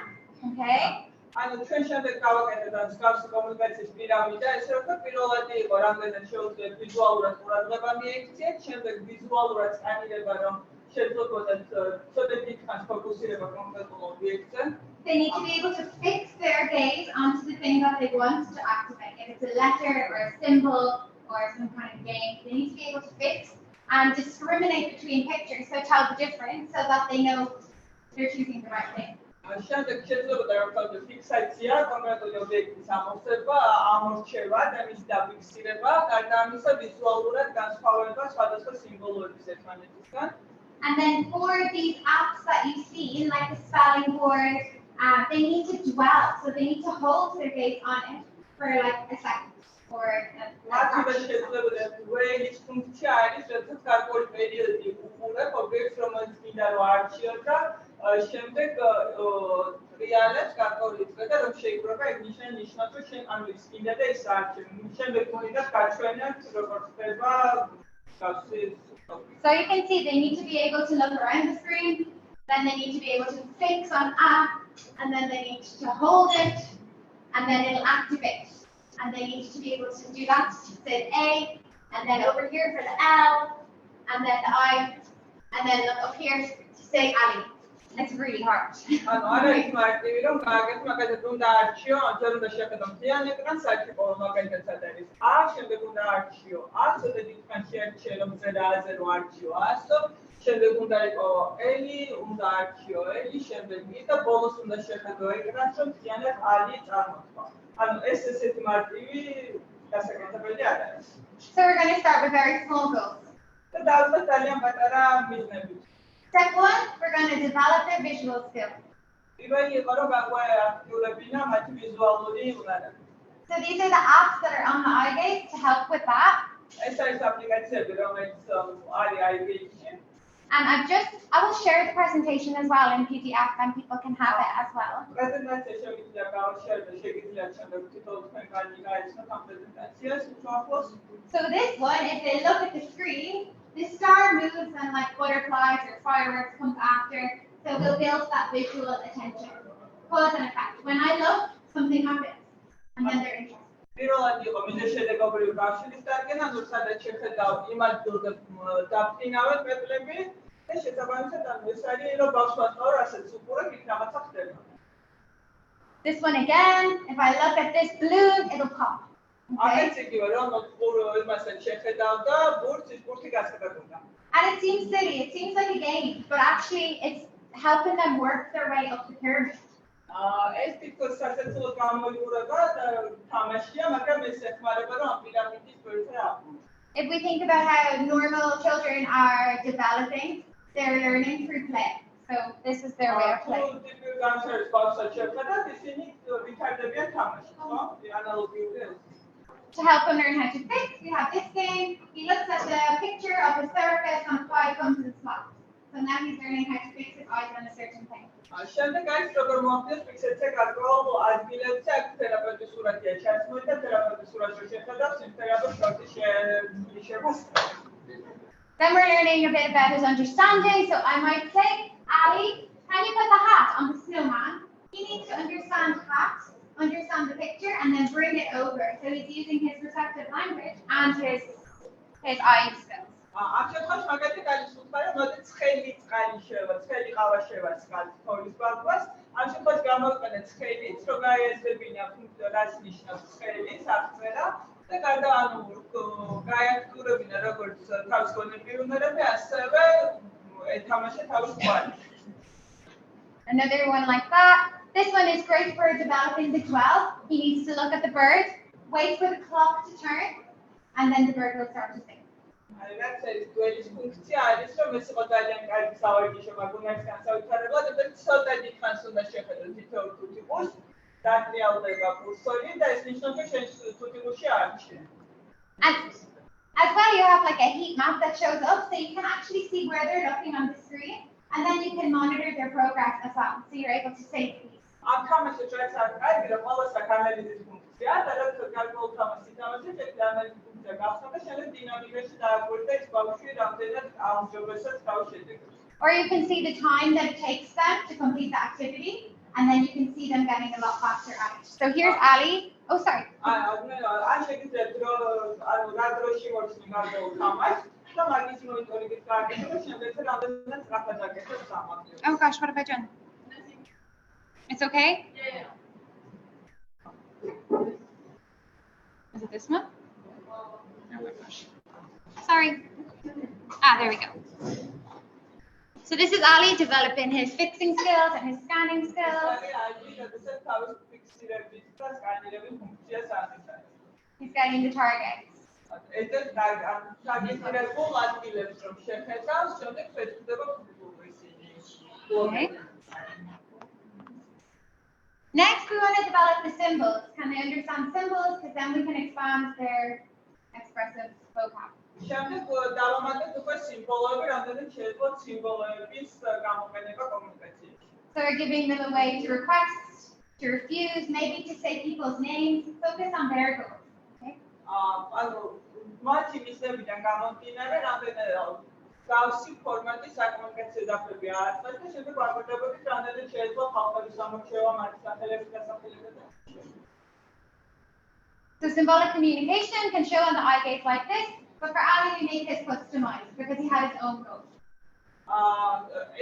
Okay.
ანუ ჩვენ შემდეგ გავაკეთეთ ამ მსგავსი კომუნიკაციის პირამიდა, ესე რომ პირველად იყო რამდენად შეუძლია ვიზუალურად ყურადღება მიექციეთ, შემდეგ ვიზუალურად სკანირება, რომ შეძლოთ ცოტა დიდხანს ფოკუსირება კონკრეტულ ობიექტზე.
They need to be able to fix their gaze onto the thing that they want to activate. If it's a letter or a symbol or some kind of game, they need to be able to fix and discriminate between pictures, so tell the difference so that they know they're choosing the right thing.
შემდეგ შეძლება რომ თავის ფიქსაცია, კონკრეტული ობიექტის ამოვსება, ამორჩევა და მის დაფიქსირება, გარდა ამისა ვიზუალურად განსხვავება სხვადასხვა სიმბოლოების ერთმანეთისგან.
And then for these apps that you see, like the spelling board, they need to dwell, so they need to hold their gaze on it for like a second or
მათი შეძლება ვეილის ფუნქცია არის, როდესაც გარკვეული პერიოდი უყურებ ობიექტს, რომელიც მინდა რომ არჩიო და შემდეგ რეალებს გაკოვრიცხე და რომ შეიბრობა ეგ ნიშნავს რომ შენ ანუ ის კიდე და ის არჩევ. შემდეგ მოიდა გაჩვენებთ როგორ ხდება
So you can see they need to be able to look around the screen, then they need to be able to fix on A, and then they need to hold it, and then it'll activate. And they need to be able to do that to say A, and then over here for the L, and then the I, and then look up here to say Ali. It's really hard.
ანუ არა ის მარტივი რომ გააკეთო მაგალითად უნდა არჩიო ჯერ უნდა შეხედო მთლიან ეკრანს საერთოდ ყოველ მაგალითად არის A შემდეგ უნდა არჩიო A ცოტა დიდხანს შეარჩიე რომ ზე და A-ზე რო არჩიო A-სო შემდეგ უნდა იყო L-ი უნდა არჩიო L-ი შემდეგ I და ბოლოს უნდა შეხედო ეკრანს რომ მთლიანად Ali წარმოთქვა ანუ ეს ესეთი მარტივი დასაკეთებელი არ არის
So we're going to start with very small goals.
და დავუწყოთ ძალიან პატარა მიზნებით
Step 1, we're going to develop their visual skills.
პირველი იყო რომ გაგვააქტიურებინა მათი ვიზუალური უნარები
So these are the apps that are on the eye gaze to help with that.
ეს არის აპლიკაციები რომელიც არის iPad-ში
And I will share the presentation as well in PDF and people can have it as well.
პრეზენტაცია შევიძლია გავაშერე და შეგიძლიათ შემდეგ თითოეულ თქვენგანი გაიცნოთ ამ პრეზენტაციას უახლოს.
So this one, if they look at the screen, the star moves and like butterflies or fireworks comes after. So we'll build that visual attention. Cause and effect. When I look, something happens. And then they're interested.
პირველად იყო მინდა შედეგობრივი ბავშვის დარგენა, ანუ სადაც შეხედავ იმ ადგილზე დაფრინავენ პეპლები და შესაბამისად ანუ ეს არის რომ ბავშვს ვასწავლო რასაც უყურებ იქ რაღაცა ხდება.
This one again, if I look at this balloon, it'll pop.
აქაც იგივე რომ იმასაც შეხედავ და ბურთს ის ბურთი გასაგებია.
And it seems silly, it seems like a game, but actually it's helping them work their way up the pyramid.
ეს თვითონ სასაცილო გამოიყურება და თამაშია, მაგრამ ეს ეხმარება რომ ამ პირამიდის გვერდზე აყვო.
If we think about how normal children are developing, they're learning through play. So this is their way of playing.
განსხვავების ბავშვებს შეხედათ, ისინი ვითარდებიან თამაში, ხო? ანალოგიური ეს.
To help them learn how to fix, we have this game. He looks at the picture of a surface and apply comes and spots. So now he's learning how to fix his eyes on a certain thing.
შემდეგ არის როგორ მოხდეს ფიქსაცია გარკვეულ ადგილებზე აქ თერაპევტის სურათია ჩასმული და თერაპევტის სურათში შეხედავს იმ თერაპევტის შეფასებას.
Then we're learning a bit about his understanding. So I might say, Ali, can you put the hat on the snowman? He needs to understand hat, understand the picture, and then bring it over. So he's using his receptive language and his eye skills.
ამ შემთხვევაში მაგალითად არის უთხარი რომ მოდი ცხელი წყალი შევა, ცხელი ყავა შევა წყალი თოვლის ბალბას. ამ შემთხვევაში გამოვიყენე ცხელიც, რომ გაიაზრებინა რას ნიშნავს ცხელი, აღწერა და გარდა ანუ გაიაქტიურებინა როგორც თავის გონებრივი უნარები, ასევე ეთამაშა თავის ყვალი.
Another one like that. This one is great for developing the dwell. He needs to look at the bird, wait for the clock to turn, and then the bird will start to sing.
რაც არის დუელის ფუნქცია არის რომ ეს იყო ძალიან კარგი სავარჯიშო მაგუნას განსავითარებლად და ცოტა დიდხანს უნდა შეხედოთ თითოეულ თუთიყურს დატრიალდება კურსორი და ეს ნიშნავს რომ შენ თუთიყურში არჩია.
And as well you have like a heat map that shows up so you can actually see where they're looking on the screen and then you can monitor their progress as well so you're able to save these.
ამ თამაშს რაც არის კარგი რომ ყოველს აქვს ანალიზის ფუნქცია და რაც გარკვეულ თამაშს ითამაშებს ეს ანალიზის ფუნქცია გახსნა და შემდეგ დინამიკაში დააკვირდა ის ბავშვი რამდენად აუმჯობესებს თავის შედეგებს.
Or you can see the time that it takes them to complete the activity and then you can see them getting a lot faster at it. So here's Ali. Oh sorry.
ან შეგიძლიათ რომ ანუ რა დროში მოხსნი გარკვეულ თამაშს და მაგის მონიტორინგის გააკეთო და შემდეგ რამდენად სწრაფად აკეთებს სამართლე.
Oh gosh, what have I done? It's okay?
Yeah.
Is it this one? Oh my gosh. Sorry. There we go. So this is Ali developing his fixing skills and his scanning skills. He's getting the targets. Okay. Next, we want to develop the symbols. Can they understand symbols? Because then we can expand their expressive vocab.
შემდეგ დავამატებთ უკვე სიმბოლოები, რამდენიც შეიძლება სიმბოლოების გამოყენება კომუნიკაციაში.
So we're giving them a way to request, to refuse, maybe to say people's names, focus on their goals. Okay?
მათი მისლებიდან გამომდინარე, რამდენი გავსი ფორმატის საკომუნიკაციო დაფები აწყეს და შემდეგ ვაკვირდებოდით, რამდენი შეიძლება ხალხების სამორჩევა მათი სახელების დასახელება და
So symbolic communication can show on the eye gaze like this, but for Ali we make it customized because he had his own goals.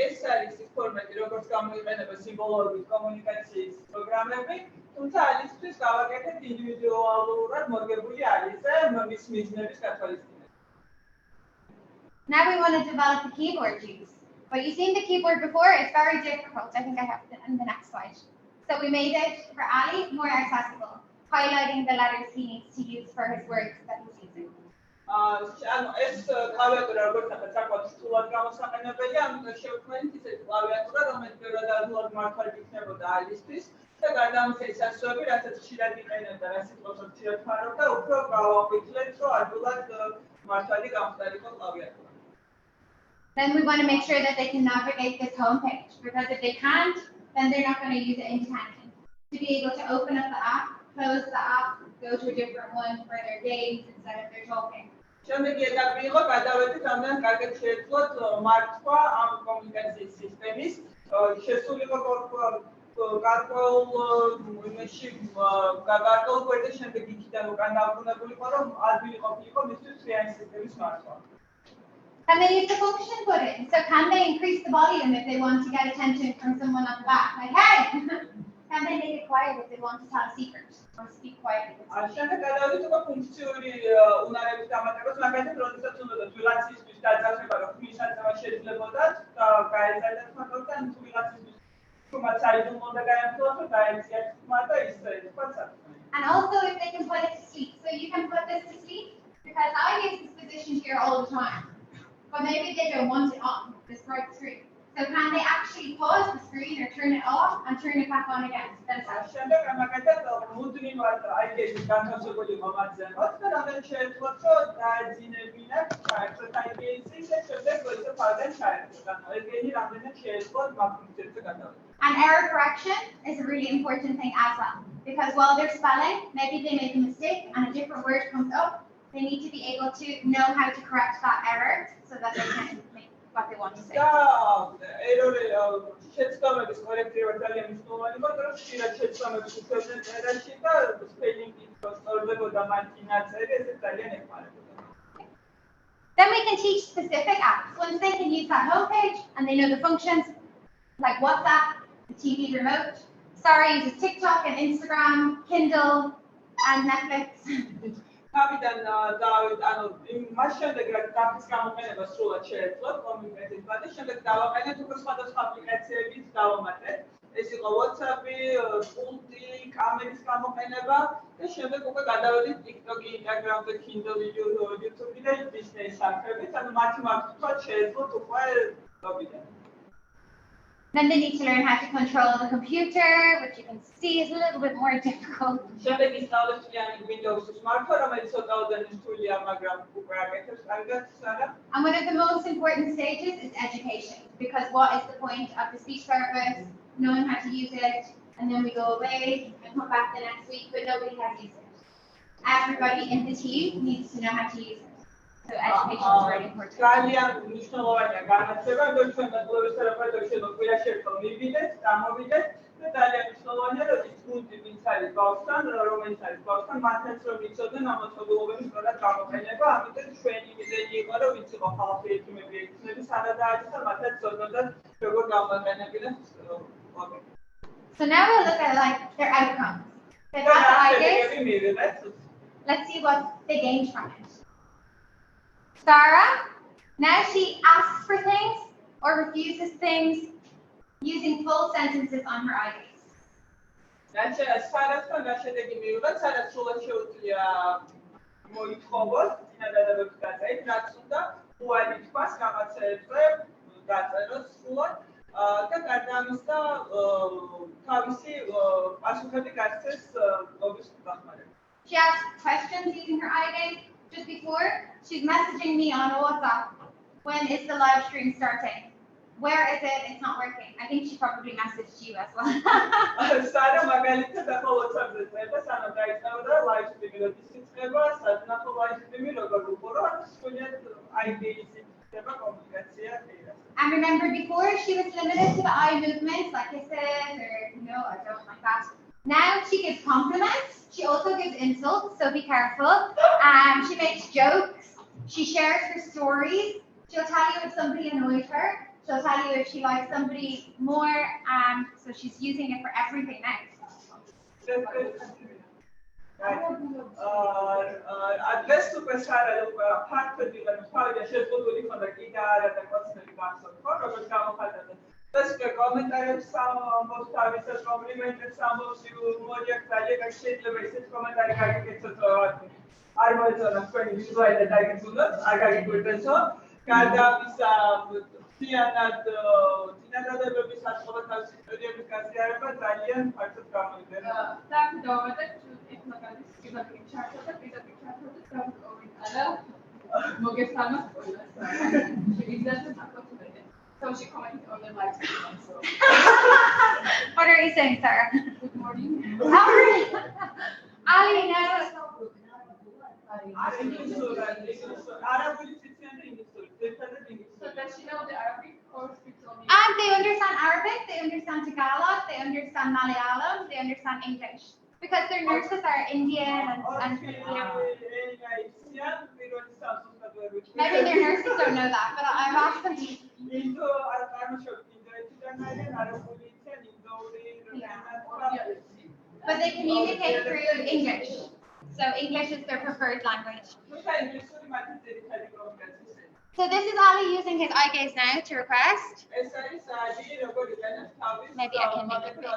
ეს არის ის ფორმატი, როგორც გამოიყენება სიმბოლოების კომუნიკაციის პროგრამები, თუმცა ალისთვის გავაკეთეთ ინდივიდუალურად მორგებული ალიზე მის მიზნების გათვალისწინებით.
Now we want to develop the keyboard use. But you've seen the keyboard before, it's very difficult. I think I have it in the next slide. So we made it for Ali more accessible, highlighting the letters he needs to use for his words that he's using.
ეს კლავიატურა როგორც ახლა საკმაოდ რთულად გამოსაყენებელი, ამიტომ შევქმნით ისეთი კლავიატურა, რომელიც ბევრად ადვილად მართვარი იქნებოდა ალისთვის და გარდა ამისა ის ასოები, რასაც ხშირად იყენებდა, რა სიტყვებს ხშირად ფარავდა, უფრო გავაღვიძლებთ, რომ ადვილად მართვარი გამხდარიყო კლავიატურა.
Then we want to make sure that they can navigate this homepage, because if they can't, then they're not going to use it independently. To be able to open up the app, close the app, go to a different one for their games instead of their talking.
შემდეგი ეტაპი იყო გადავედით რამდენად კარგად შეეძლოთ მართვა ამ კომუნიკაციის სისტემის შესულიყო გარკვეულ იმაში გარკვეულ გვერდზე შემდეგ იქიდან უკან დაბრუნებულიყო რომ ადვილი ყოფილიყო მისთვის თლიანი სისტემის მართვა.
Can they use the function button? So can they increase the volume if they want to get attention from someone at the back? Like, hey! Can they make it quiet if they want to tell a secret or speak quietly?
შემდეგ გადავედით უკვე ფუნქციური უნარების დამატებას, მაგალითად, როდესაც უნდათ ვიღაცისთვის დაძაბება, რომ მისაწევა შეიძლებოდათ და გაეზარდათ მაგალითად, ან თუ ვიღაცისთვის თუმაც აიძულონ უნდა გაემართლოს, რომ დაეციათ თქმა და ისე თქვაც.
And also if they can put it to sleep. So you can put this to sleep because I use this position here all the time. But maybe they don't want it on, this bright screen. So can they actually pause the screen or turn it off and turn it back on again?
შემდეგ მაგალითად მუდმივად აიგეის განთავსებული მომაძებოთ და რამდენი შეეძლოთ რომ დაეძინებინათ საერთოდ აიგეისი და შემდეგ ისე ფარდან ჩაერთოთ. ანუ ეგენი რამდენი შეეძლოთ მაგ ფუნქციებზე გადავიდეთ.
And error correction is a really important thing as well. Because while they're spelling, maybe they make a mistake and a different word comes up, they need to be able to know how to correct that error so that they can make what they want to say.
ერორი შეცდომების კორექტირება ძალიან მნიშვნელოვანი, მაგრამ ხშირად შეცდომების უშვებდნენ წერაში და სპელინგის სწორდებოდა მათი ნაწერი, ეს ძალიან ეხმარებოდა.
Then we can teach specific apps. Once they can use that homepage and they know the functions like WhatsApp, the TV remote, Sarah uses TikTok and Instagram, Kindle, and Netflix.
თავიდან დავით, ანუ მას შემდეგ რა დაფის გამოყენება სრულად შეეძლოთ კომუნიკაციის პლატფორმაში, შემდეგ დავაყენეთ უკვე სხვადასხვა აპლიკაციების დავამატეთ. ეს იყო WhatsApp-ი, პულტი, კამერის გამოყენება და შემდეგ უკვე გადავედით TikTok-ი, Instagram-ზე, Kindle, YouTube-ი და Disney საქმეებით, ანუ მათი მართვა შეეძლოთ უკვე ტოპიდან.
Then they need to learn how to control the computer, which you can see is a little bit more difficult.
შემდეგ ისწავლეს თლიანი Windows-ის მართვა, რომელიც ცოტაოდენ რთულია, მაგრამ უკვე აკეთებს კარგად არა.
And one of the most important stages is education, because what is the point of the speech therapist knowing how to use it, and then we go away and come back the next week, but nobody has used it. Everybody in the team needs to know how to use it. So education is very important.
ძალიან მნიშვნელოვანია განათლება, რომ ჩვენ მეგობრების თერაპევტები შეგვიძლია ერთხელ მივიდეთ, გამოვიდეთ და ძალიან მნიშვნელოვანია, რომ ის გუნდი, ვინც არის ბავშვთან, რომელიც არის ბავშვთან, მათაც რომ იცოდნენ ამ მოწყობილობების სწორად გამოყენება, ამიტომ ჩვენი მიზანი იყო, რომ ვინც იყო ხალხი ექიმები, ექიმები სანადაარჩა და მათაც ცოდნოდათ როგორ გამოყენებინათ.
So now we'll look at like their outcomes. They got the ideas. Let's see what they gained from it. Sarah, now she asks for things or refuses things using full sentences on her eye gaze.
That's Sarah's რა შედეგი მივიღეთ, სადაც სულად შეუძლია მოითხოვოს, წინადადებებს გაწევით, რაც უნდა უარი თქვას გამაცემებზე, დაწეროს სულად და გარდა ამისა თავისი პასუხები გასცეს გობის დახმარებით.
She asks questions using her eye gaze. Just before, she's messaging me on WhatsApp. When is the live stream starting? Where is it? It's not working. I think she probably messaged you as well.
Sara მაგალითად ახლა WhatsApp-ზე წერდა, სანამ დაიწყებოდა live stream-ი, როდის იწყება, სადნახო live stream-ი როგორ უყურო, სრულიად ID-ის იქნება კომუნიკაცია პირას.
And remember, before she was limited to the eye movements, like kisses or I don't like that. Now she gives compliments. She also gives insults, so be careful. She makes jokes. She shares her stories. She'll tell you if somebody annoyed her. She'll tell you if she likes somebody more. So she's using it for everything now.
Adres უკვე სარა ფაქტები და თავიდან შეზღუდული ხონდა კიდე არა და კონცერტი გახსოვთ ხო როგორც გამოხატეთ ეს კომენტარებს ამბობს თავისას კომპლიმენტებს ამბობს იუმორია ძალიან შეიძლება ისეთ კომენტარი გაგიკეთოთ არ მოეწონა თქვენი ვიზუალი და დაიგეცუნოთ არ გაგიკვირდეთო გარდა ამისა წინადადებების საწყობა თავისი პერიოდის გაზიარება ძალიან ფართოდ გამოიყენება
და დავამატეთ მაგალითად პირდაპირ ჩართო და პირდაპირ ჩართო და გამოვიდა მოგესალმებით ყველას შეიძლება საკუთრებით so she commented on the live stream so
What are you saying, Sarah?
good morning
Ali knows.
so does she know the Arabic or speaks only
And they understand Arabic, they understand Tagalog, they understand Malayalam, they understand English. Because their nurses are Indian and maybe their nurses don't know that, but I've asked them to. But they communicate through English. So English is their preferred language. So this is Ali using his eye gaze now to request. Maybe I can make it big.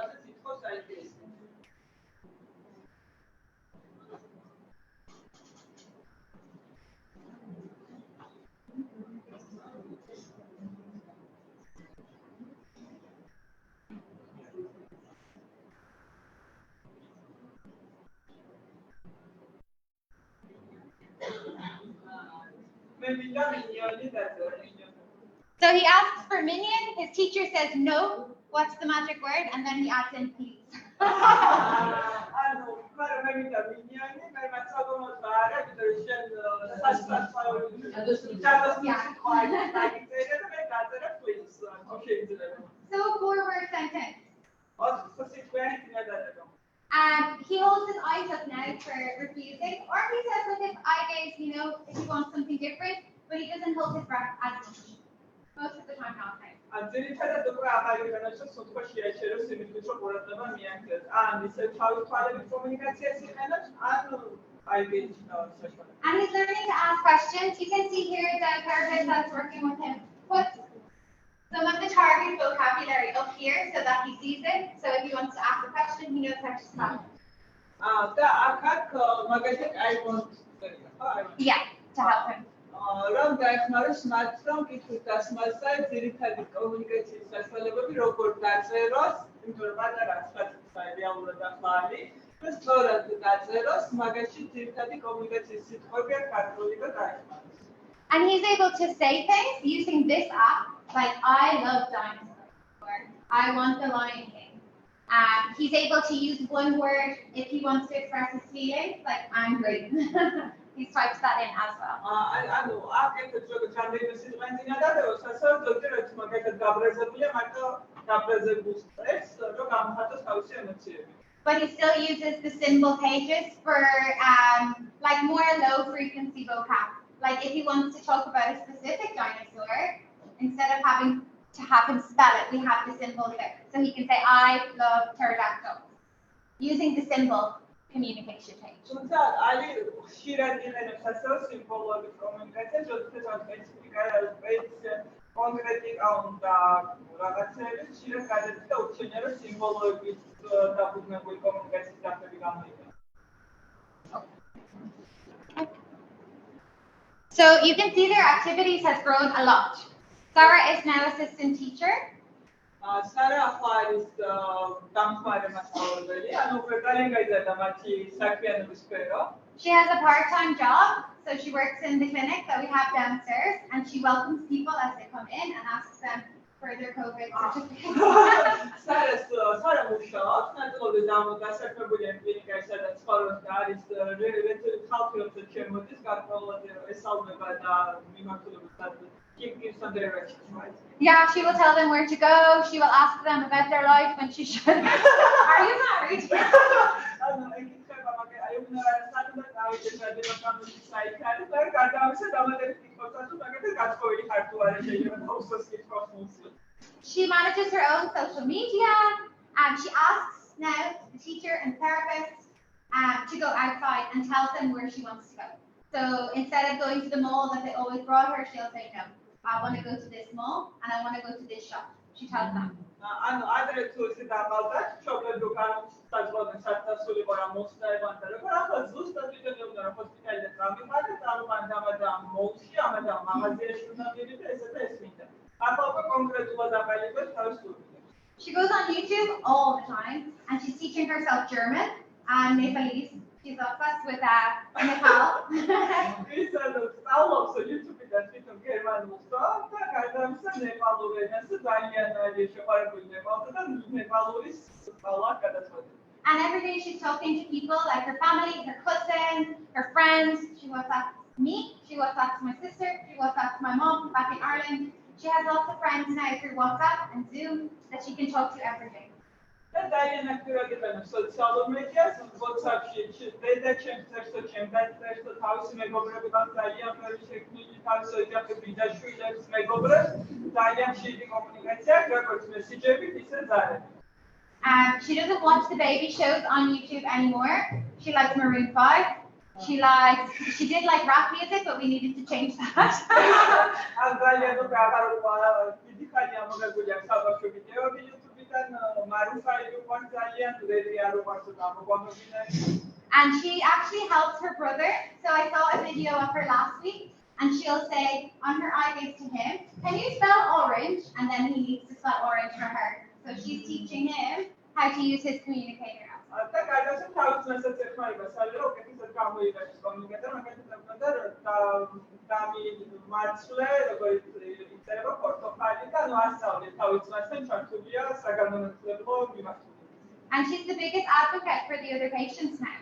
So he asks for minion, his teacher says no, what's the magic word? And then he adds in please. So a 4-word sentence. He holds his eyes up now for refusing, or he says with his eye gaze, if he wants something different, but he doesn't hold his breath as much. Most of the time not now.
ძირითადად უკვე აბაგებანაშოს სიტყვა შეაჩეროს იმისთვის რომ ყურადღება მიაქცევს. ან ისე თავის თვალებით კომუნიკაციას იყენებს, ან აიგეჯი თავის საშუალებით.
And he's learning to ask questions. You can see here the therapist that's working with him put some of the target vocabulary up here so that he sees it. So if he wants to ask a question, he knows how to spell it.
და აქ მაგალითად I want
Yeah, to help him.
რომ დაეხმაროს მათ რომ კითხვის დასმასა ძირითადი კომუნიკაციის საშუალებები როგორ დაწეროს, იმიტომ რომ პატარა სხვა რეალურად ახლა არის და სწორად დაწეროს, მაგაში ძირითადი კომუნიკაციის სიტყვები არ ქართული და დაეხმაროს.
And he's able to say things using this app, like I love dinosaurs, or I want the Lion King. He's able to use one word if he wants to express his feelings, like angry. He types that in as well.
ანუ აკეთებს როგორც რამდენიმე სიტყვენ წინადადებას, ასევე ზოგიერთ მაგალითად გაბრაზებულია, მარტო გაბრაზებულს წერს, რომ გამოხატოს თავისი ემოციები.
But he still uses the symbol pages for like more low frequency vocab. Like if he wants to talk about a specific dinosaur, instead of having to have him spell it, we have the symbol there. So he can say, I love pterodactyls. Using the symbol communication page.
თუმცა ალი ხშირად იყენებს ასევე სიმბოლოების კომუნიკაციას, როდესაც სპეციფიკა კონკრეტიკა უნდა რაღაცეების ხშირად გადადის და უჩვენია რომ სიმბოლოების დაფუძნებული კომუნიკაციის დაფები გამოიყენება.
So you can see their activities has grown a lot. Sarah is now assistant teacher.
Sara ახლა არის დამხმარე მასწავლებელი, ანუ უკვე ძალიან გაიზარდა მათი საქმიანობის სფერო.
She has a part-time job, so she works in the clinic that we have downstairs, and she welcomes people as they come in and asks them for their COVID certificate.
Sara მუშაობს, ნაწილობრივ დასაქმებულია კლინიკაში, სადაც ცხოვრობს და არის ხალხი, რომელსაც შემოდის, გარკვეულად ესალმება და მიმართულებით
Yeah, she will tell them where to go. She will ask them about their life when she should. Are you married? She manages her own social media. She asks now the teacher and therapist to go outside and tell them where she wants to go. So instead of going to the mall that they always brought her, she'll say, no, I want to go to this mall and I want to go to this shop. She tells them. She goes on YouTube all the time and she's teaching herself German and Nepalese. She's obsessed with Nepal. And every day she's talking to people like her family, her cousins, her friends. She WhatsApps me, she WhatsApps my sister, she WhatsApps my mom back in Ireland. She has lots of friends now through WhatsApp and Zoom that she can talk to every day.
Social media, WhatsApp,
she doesn't watch the baby shows on YouTube anymore. She likes Maroon 5. She did like rap music, but we needed to change that. And she actually helps her brother. So I saw a video of her last week, and she'll say on her iPad to him, "Can you spell orange?" And then he needs to spell orange for her. So she's teaching him how to use his communicator app. And she's the biggest advocate for the other patients now.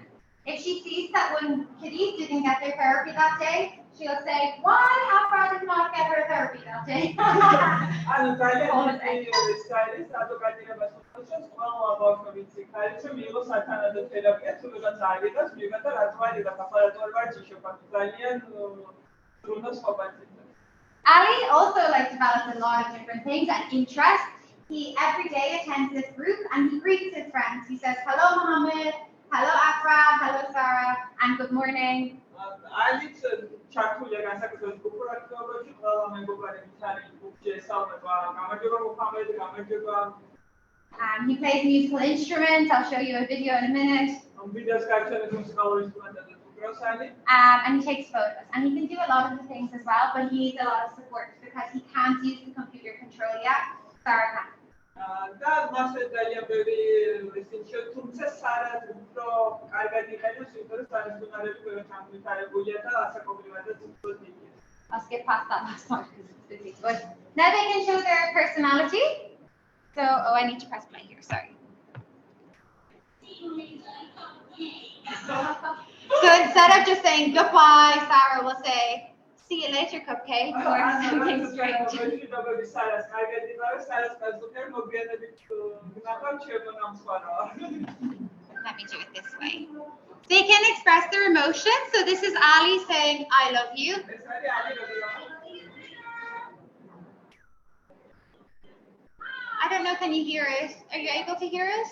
If she sees that one kitty didn't get their therapy that day, she'll say, "Why Afra did not get her therapy that day?" Ali also develops a lot of different things and interests. He every day attends this group and he greets his friends. He says, "Hello, Mohammed. Hello, Afra. Hello, Sarah. And good morning." He plays musical instruments. I'll show you a video in a minute. And he takes photos. And he can do a lot of the things as well, but he needs a lot of support because he can't use the computer control yet. Sarah can. I'll skip past that last part because it's busy. But now they can show their personality. So, I need to press play here, sorry. So instead of just saying goodbye, Sarah will say, "See you later, cupcake," or something strange. Let me do it this way. They can express their emotions. So this is Ali saying, "I love you." I don't know, can you hear it? Are you able to hear it?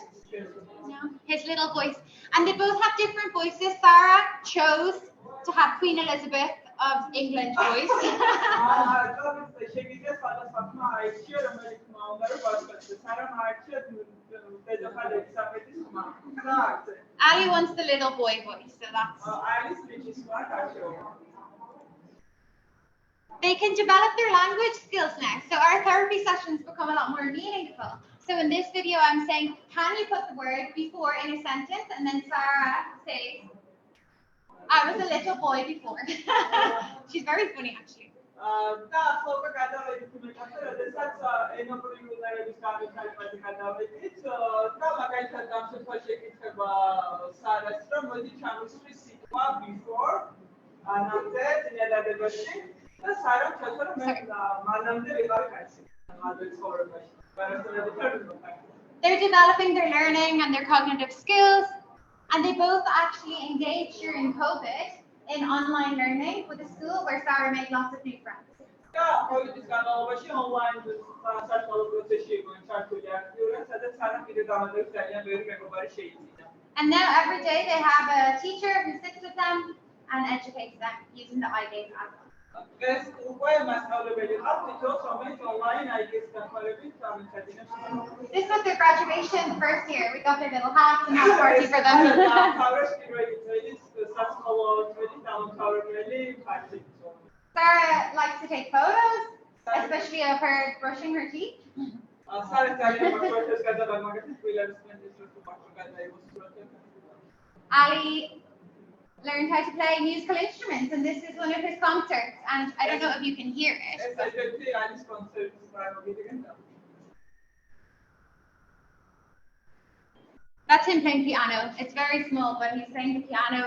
No. His little voice. And they both have different voices. Sarah chose to have Queen Elizabeth of England voice. Ali wants the little boy voice, so that's... They can develop their language skills now. So our therapy sessions become a lot more meaningful. So in this video, I'm saying, can you put the word before in a sentence? And then Sarah says, "I was a little boy before." She's very funny, actually.
და ახლა უკვე გადავედით იმეთაზე, როდესაც ენობრივი უნარების განვითარებაზე გადავედით და მაგალითად ამ შემთხვევაში ეკითხება სარას, რომ მოდი ჩამოსვი სიტყვა before ანამდე წინადადებაში და სარამ ჩათვალა რომ მე მანამდე ვიყავი კაცი მადლ ცხოვრებაში.
They're developing their learning and their cognitive skills, and they both actually engaged during COVID in online learning with a school where Sarah made lots of new friends.
და ყოველთვის განმავლობაში ონლაინ საშუალო პროცესში იყო ჩართული აქტიურად, სადაც სარამ კიდე გამოდევს ძალიან ბევრი მეგობარი შეიძინა.
And now every day they have a teacher who sits with them and educates them using the eye gaze as well.
დღეს უკვე მასწავლებელი ყავს, თითოეულ რომელიც ონლაინ აიგეს განხილებით ამეცადინებს.
This was their graduation first year. We got their little hats and had a party for them. Sarah likes to take photos, especially of her brushing her teeth. Ali learned how to play musical instruments, and this is one of his concerts, and I don't know if you can hear it. That's him playing piano. It's very small, but he's playing the piano.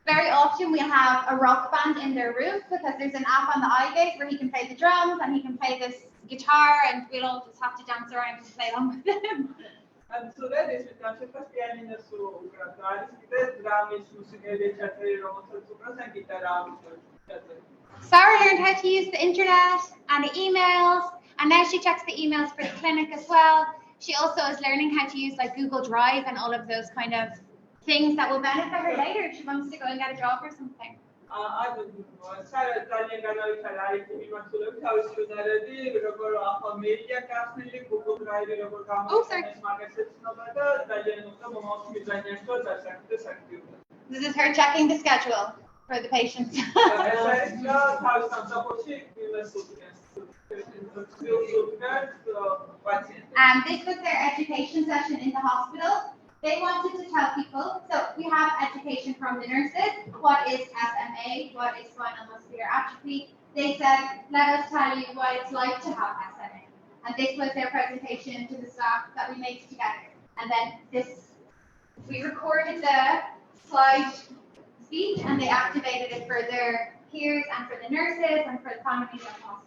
Very often we have a rock band in their room because there's an app on the eye gaze where he can play the drums and he can play this guitar, and we'll all just have to dance around and play along with him.
And so that is with Natasha's piano, so
Sarah learned how to use the internet and the emails, and now she checks the emails for the clinic as well. She also is learning how to use like Google Drive and all of those kind of things that will benefit her later if she wants to go and get a job or something. This is her checking the schedule for the patients. This was their education session in the hospital. They wanted to tell people, so we have education from the nurses, what is SMA, what is spinal muscular atrophy. They said, let us tell you what it's like to have SMA. And this was their presentation to the staff that we made together. And then we recorded the slide speech and they activated it for their peers and for the nurses and for the families in the hospital.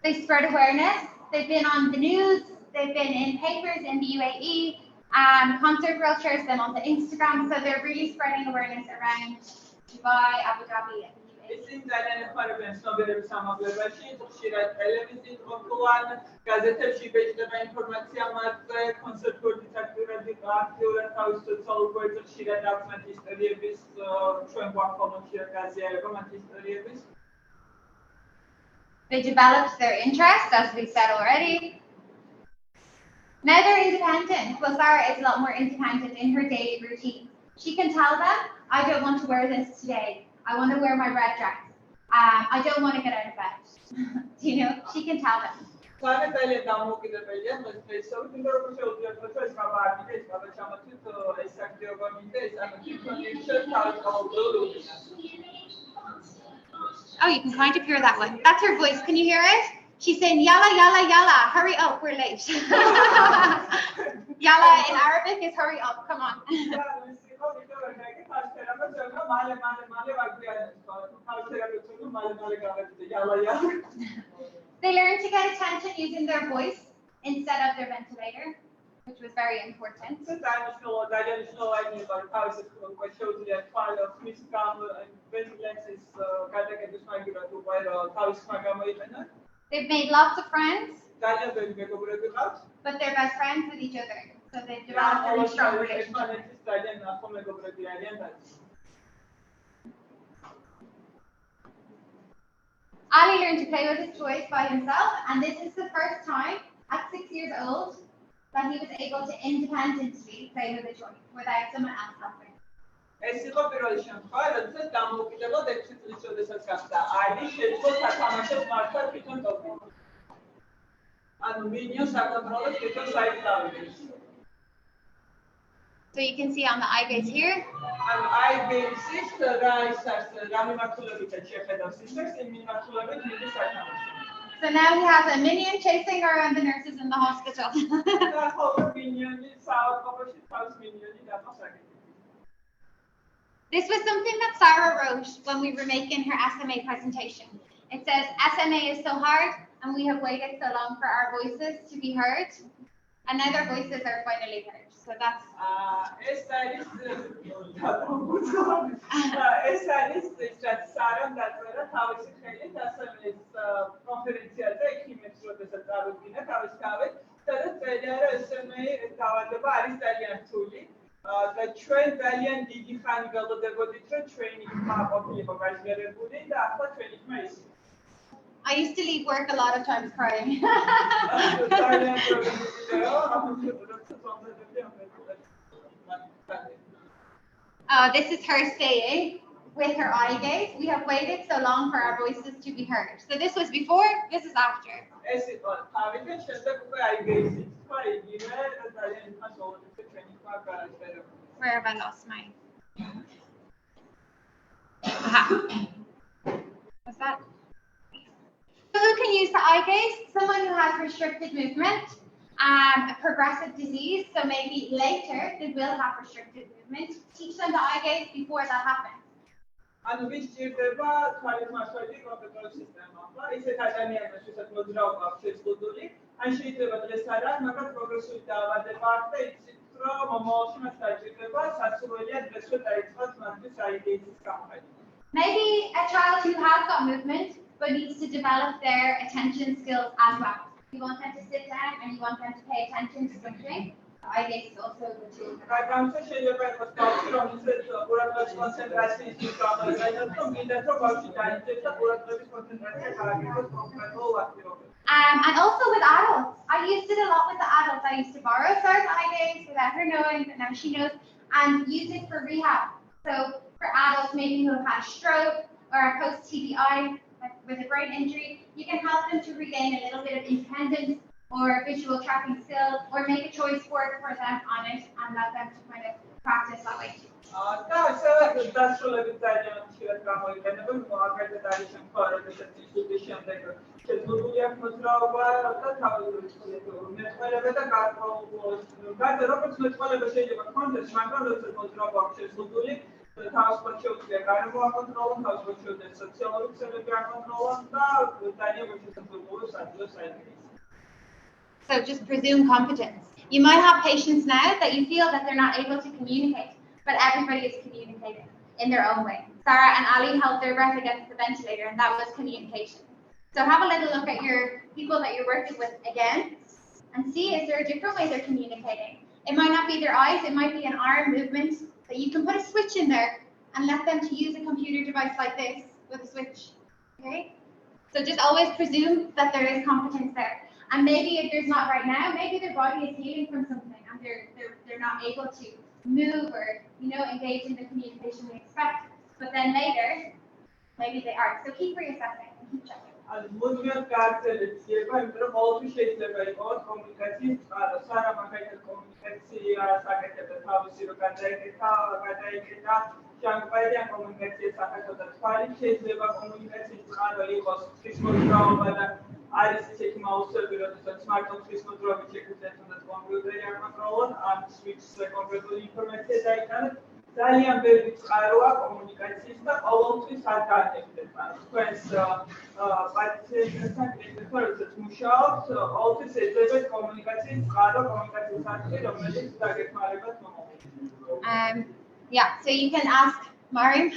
They spread awareness. They've been on the news. They've been in papers in the UAE. Concert Girl shares them on the Instagram, so they're really spreading awareness around Dubai, Abu Dhabi, and the UAE. They developed their interest, as we said already. Now they're independent. Well, Sarah is a lot more independent in her daily routine. She can tell them, I don't want to wear this today. I want to wear my red dress. I don't want to get out of bed. You know, she can tell them. Oh, you can kind of hear that one. That's her voice. Can you hear it? She's saying, yalla, yalla, yalla. Hurry up, we're late. Yalla in Arabic is hurry up. Come on. They learned to get attention using their voice instead of their ventilator, which was very important. They've made lots of friends, but they're best friends with each other. So they've developed a really strong relationship. Ali learned to play with his toys by himself, and this is the first time at 6 years old that he was able to independently play with a joint without someone else helping.
ეს იყო პირველი შემთხვევა, როდესაც დამოუკიდებლად 6 წლის როდესაც გახდა ალი შეძლო სათამაშოდ მართლა თვითონ ტოპი. ანუ მინიოს საკონტროლოს თვითონ საით დავიდეს.
So you can see on the eye gaze here.
ანუ eye gaze-ის რა ის არის, რა მიმართულებითაც შეხედავს ისეს, იმ მიმართულებით მიდის სათამაშო.
So now he has a minion chasing around the nurses in the hospital.
და ხოლმე მინიონი საავადმყოფოში თავს მინიონი დაფასაკეთ.
This was something that Sarah wrote when we were making her SMA presentation. It says, SMA is so hard and we have waited so long for our voices to be heard. And now their voices are finally heard. So that's...
ეს არის სარამ დაწერა თავისი ხელით SMS კონფერენციაზე ექიმებს როდესაც წარუდგინა თავის თავით, სადაც წერია რომ SMA დაავადება არის ძალიან რთული. და ჩვენ ძალიან დიდი ხანი ველოდებოდით რომ ჩვენი ხმა ყოფილიყო გაჟღერებული და ახლა ჩვენი ხმა ის.
I used to leave work a lot of times crying. This is her saying with her eye gaze, we have waited so long for our voices to be heard. So this was before, this is after. Where have I lost my... Aha. What's that? So who can use the eye gaze? Someone who has restricted movement, a progressive disease, so maybe later they will have restricted movement. Teach them the eye gaze before that happens.
ანუ ვის ჭირდება თვალის მასვეთი კომპიუტერის სისტემა. ისეთ ადამიანებს, ვისაც მოძრაობა აქვს შეზღუდული, ან შეიძლება დღეს არ არის, მაგრამ პროგრესული დაავადება აქვს და იცით, რომ მომავალში მას დაჭირდება სასურველია დღესვე დაიწყოს მათთვის eye gaze-ის გამოყენება.
Maybe a child who has got movement but needs to develop their attention skills as well. You want them to sit down and you want them to pay attention to something. The eye gaze is also a good tool.
რადგანაც შეიძლება იყოს ბავშვი, რომელსაც ყურადღების კონცენტრაციის პრობლემა აქვს, რომ მინდა რომ ბავშვი დაიწყოს და ყურადღების კონცენტრაცია გააგრძელოს კონკრეტულ აქტივობებში.
And also with adults. I used it a lot with the adults. I used to borrow Sarah's eye gaze without her knowing, but now she knows, and use it for rehab. So for adults maybe who have had a stroke or a post-TBI, like with a brain injury, you can help them to regain a little bit of independence or visual tracking skills, or make a choice word for them on it and let them to kind of practice that way too.
და ასევე დასრულებით ძალიან ხშირად გამოიყენება, მაგალითად არის შემთხვევა, როდესაც ინსულტის შემდეგ შეზღუდული აქვს მოძრაობა და მეტყველება და გარდა როგორც მეტყველება შეიძლება კონდეს, მაგრამ როდესაც მოძრაობა აქვს შეზღუდული, თავისუფლად შეუძლია გარემო აკონტროლონ, თავისუფლად შეუძლია სოციალური ქსელები აკონტროლონ და ძალიან მოსასწრებულოს ადგილს აიღებს.
So just presume competence. You might have patients now that you feel that they're not able to communicate, but everybody is communicating in their own way. Sarah and Ali held their breath against the ventilator, and that was communication. So have a little look at your people that you're working with again, and see is there a different way they're communicating. It might not be their eyes, it might be an arm movement, that you can put a switch in there and let them to use a computer device like this with a switch. Okay? So just always presume that there is competence there. And maybe if there's not right now, maybe their body is healing from something and they're not able to move or engage in the communication we expect. But then later, maybe they are. So keep reassessing and keep checking.
ანუ მუდმივად გააგრძელებიება, იმიტომ რომ ყოველთვის შეიძლება იყოს კომუნიკაციის წყარო. სარა მაგალითად კომუნიკაცია საკეთებდა თავისი რომ გადაიკეთა ჟანგბაიდან კომუნიკაციის საფეხო და თვალი შეიძლება კომუნიკაციის წყარო იყოს ღვთის მოძრაობა და არის ისეთი მაუსები, როდესაც მარტო ღვთის მოძრაობით შეგვიძლია თუნდაც კომპიუტერი აკონტროლონ, ან სვიჩზე კონკრეტული ინფორმაცია დაიტანოთ. ძალიან ბევრი წყაროა კომუნიკაციის და ყოველთვის არ გააკეთებ. ანუ თქვენს პაციენტებთან კლიენტებთან როდესაც მუშაობთ, ყოველთვის ეძებეთ კომუნიკაციის წყარო, კომუნიკაციის აქტი, რომელიც დაგეხმარებათ მომავალში.
Yeah, so you can ask Mariam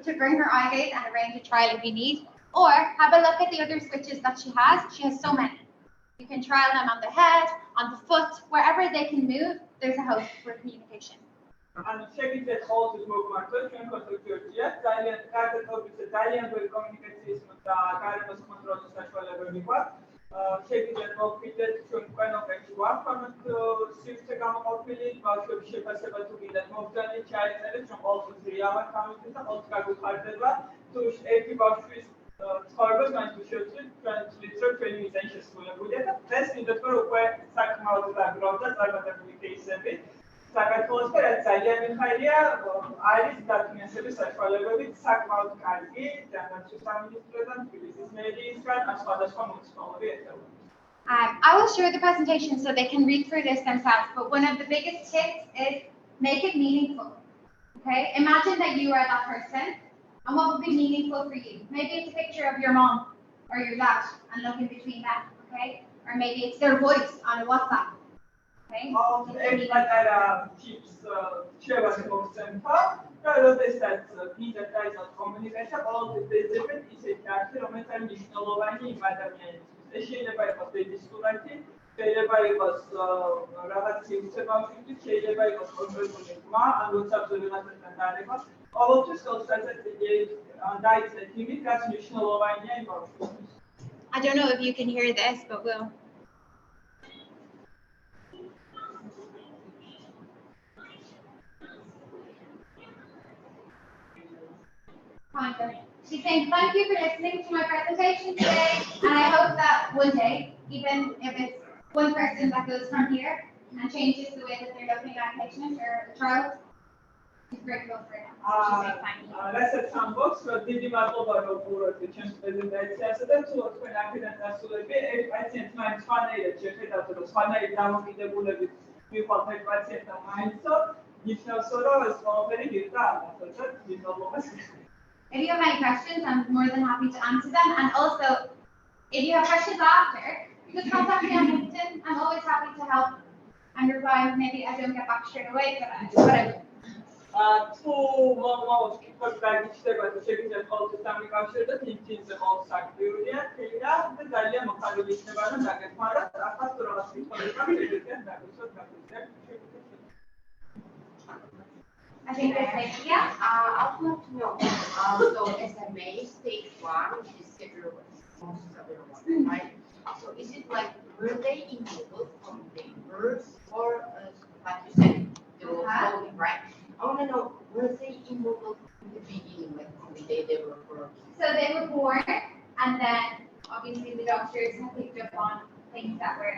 to bring her eye gaze and arrange a trial if you need, or have a look at the other switches that she has. She has so many. You can trial them on the head, on the foot, wherever they can move, there's a host for communication.
ანუ შეგიძლიათ ყოველთვის მოგმართოთ ჩვენ კონსტრუქტორია, ძალიან კარგად ვიცით, ძალიან ბევრი კომუნიკაციის და გარემოს კონტროლის საშუალებები გვაქვს. შეგიძლიათ მოვიდეთ ჩვენ ყველაფერში ვარქვანოთ სივრცე გამოყოფილი, ბავშვების შეფასება თუ გინდათ მოგზაურობთ, ჩაიწერეთ, რომ ყოველთვის რეალად გამოვიდეს და ყოველთვის გაგვიხარდება, თუ ერთი ბავშვის ცხოვრებას განსხვავებით შევწყვით, ჩვენ ვთვლით, რომ ჩვენი მიზანი შესრულებულია და დღეს მინდათ, რომ უკვე საკმაოდ დაგროვდა წარმატებული кейსები. საქართველოს და რაც ძალიან მიხარია, არის დაფინანსების საშუალებები საკმაოდ კარგი, ჯანდაცვის სამინისტროდან, თბილისის მერიისგან, სხვადასხვა მუნიციპალური ერთეულები.
I will share the presentation so they can read through this themselves, but one of the biggest tips is make it meaningful. Okay? Imagine that you are that person, and what would be meaningful for you? Maybe it's a picture of your mom or your dad, and look in between that, okay? Or maybe it's their voice on a WhatsApp. Okay?
Tips შევასე მოგცემთა და როდესაც გინდათ დაიწყოთ კომუნიკაცია, ყოველთვის ეძებეთ ისეთი არხი, რომელიც არის მნიშვნელოვანი იმ ადამიანისთვის. ეს შეიძლება იყოს ბედის სურათი, შეიძლება იყოს რაღაც სივრცე ბავშვისთვის, შეიძლება იყოს კონკრეტული ხმა, ან WhatsApp-ზე ვიღაცასთან დარეკვა. ყოველთვის ხელსაწყოა დაიწყეთ იმით, რაც მნიშვნელოვანია იმ ბავშვისთვის.
I don't know if you can hear this, but we'll. She's saying, thank you for listening to my presentation today, and I hope that one day, even if it's one person that goes from here and changes the way that they're looking at a patient or a child, is grateful for them. She's saying thank you.
Let's unbox დიდი მადლობა რომ უყურებთ ჩემს პრეზენტაციასა და თუ თქვენ აქედან დასულები, ერთ პაციენტს მაინც სხვანაირად შეხედავთ და სხვანაირად დამოკიდებულებით მივყავთ ერთ პაციენტთან მაინცო, ნიშნავს რომ ეს ყველაფერი გიხდა ამასო და დიდი მადლობა.
If you have any questions, I'm more than happy to answer them. And also, if you have questions after, just contact me on LinkedIn. I'm always happy to help and reply. Maybe I don't get back straight away, but whatever.
თუ მომავალ კითხვებს გაგიჩნდებათ, შეგიძლიათ ყოველთვის დამიკავშირდეთ, LinkedIn-ზე ყოველთვის აქტიურია, თელა და ძალიან მოხარული იქნება, რომ დაგეხმაროთ. ახლა თუ რაღაც კითხვები გაქვთ, შეგიძლიათ დაგვისვათ,
I think that's it. Yeah.
I'd love to know. So SMA stage 1, which is severe most severe one, right? So is it like were they involved from the birth or like you said, they were slowly, right? I want to know, were they involved from the beginning, like from the day they were born?
So they were born, and then obviously the doctors have picked up on things that were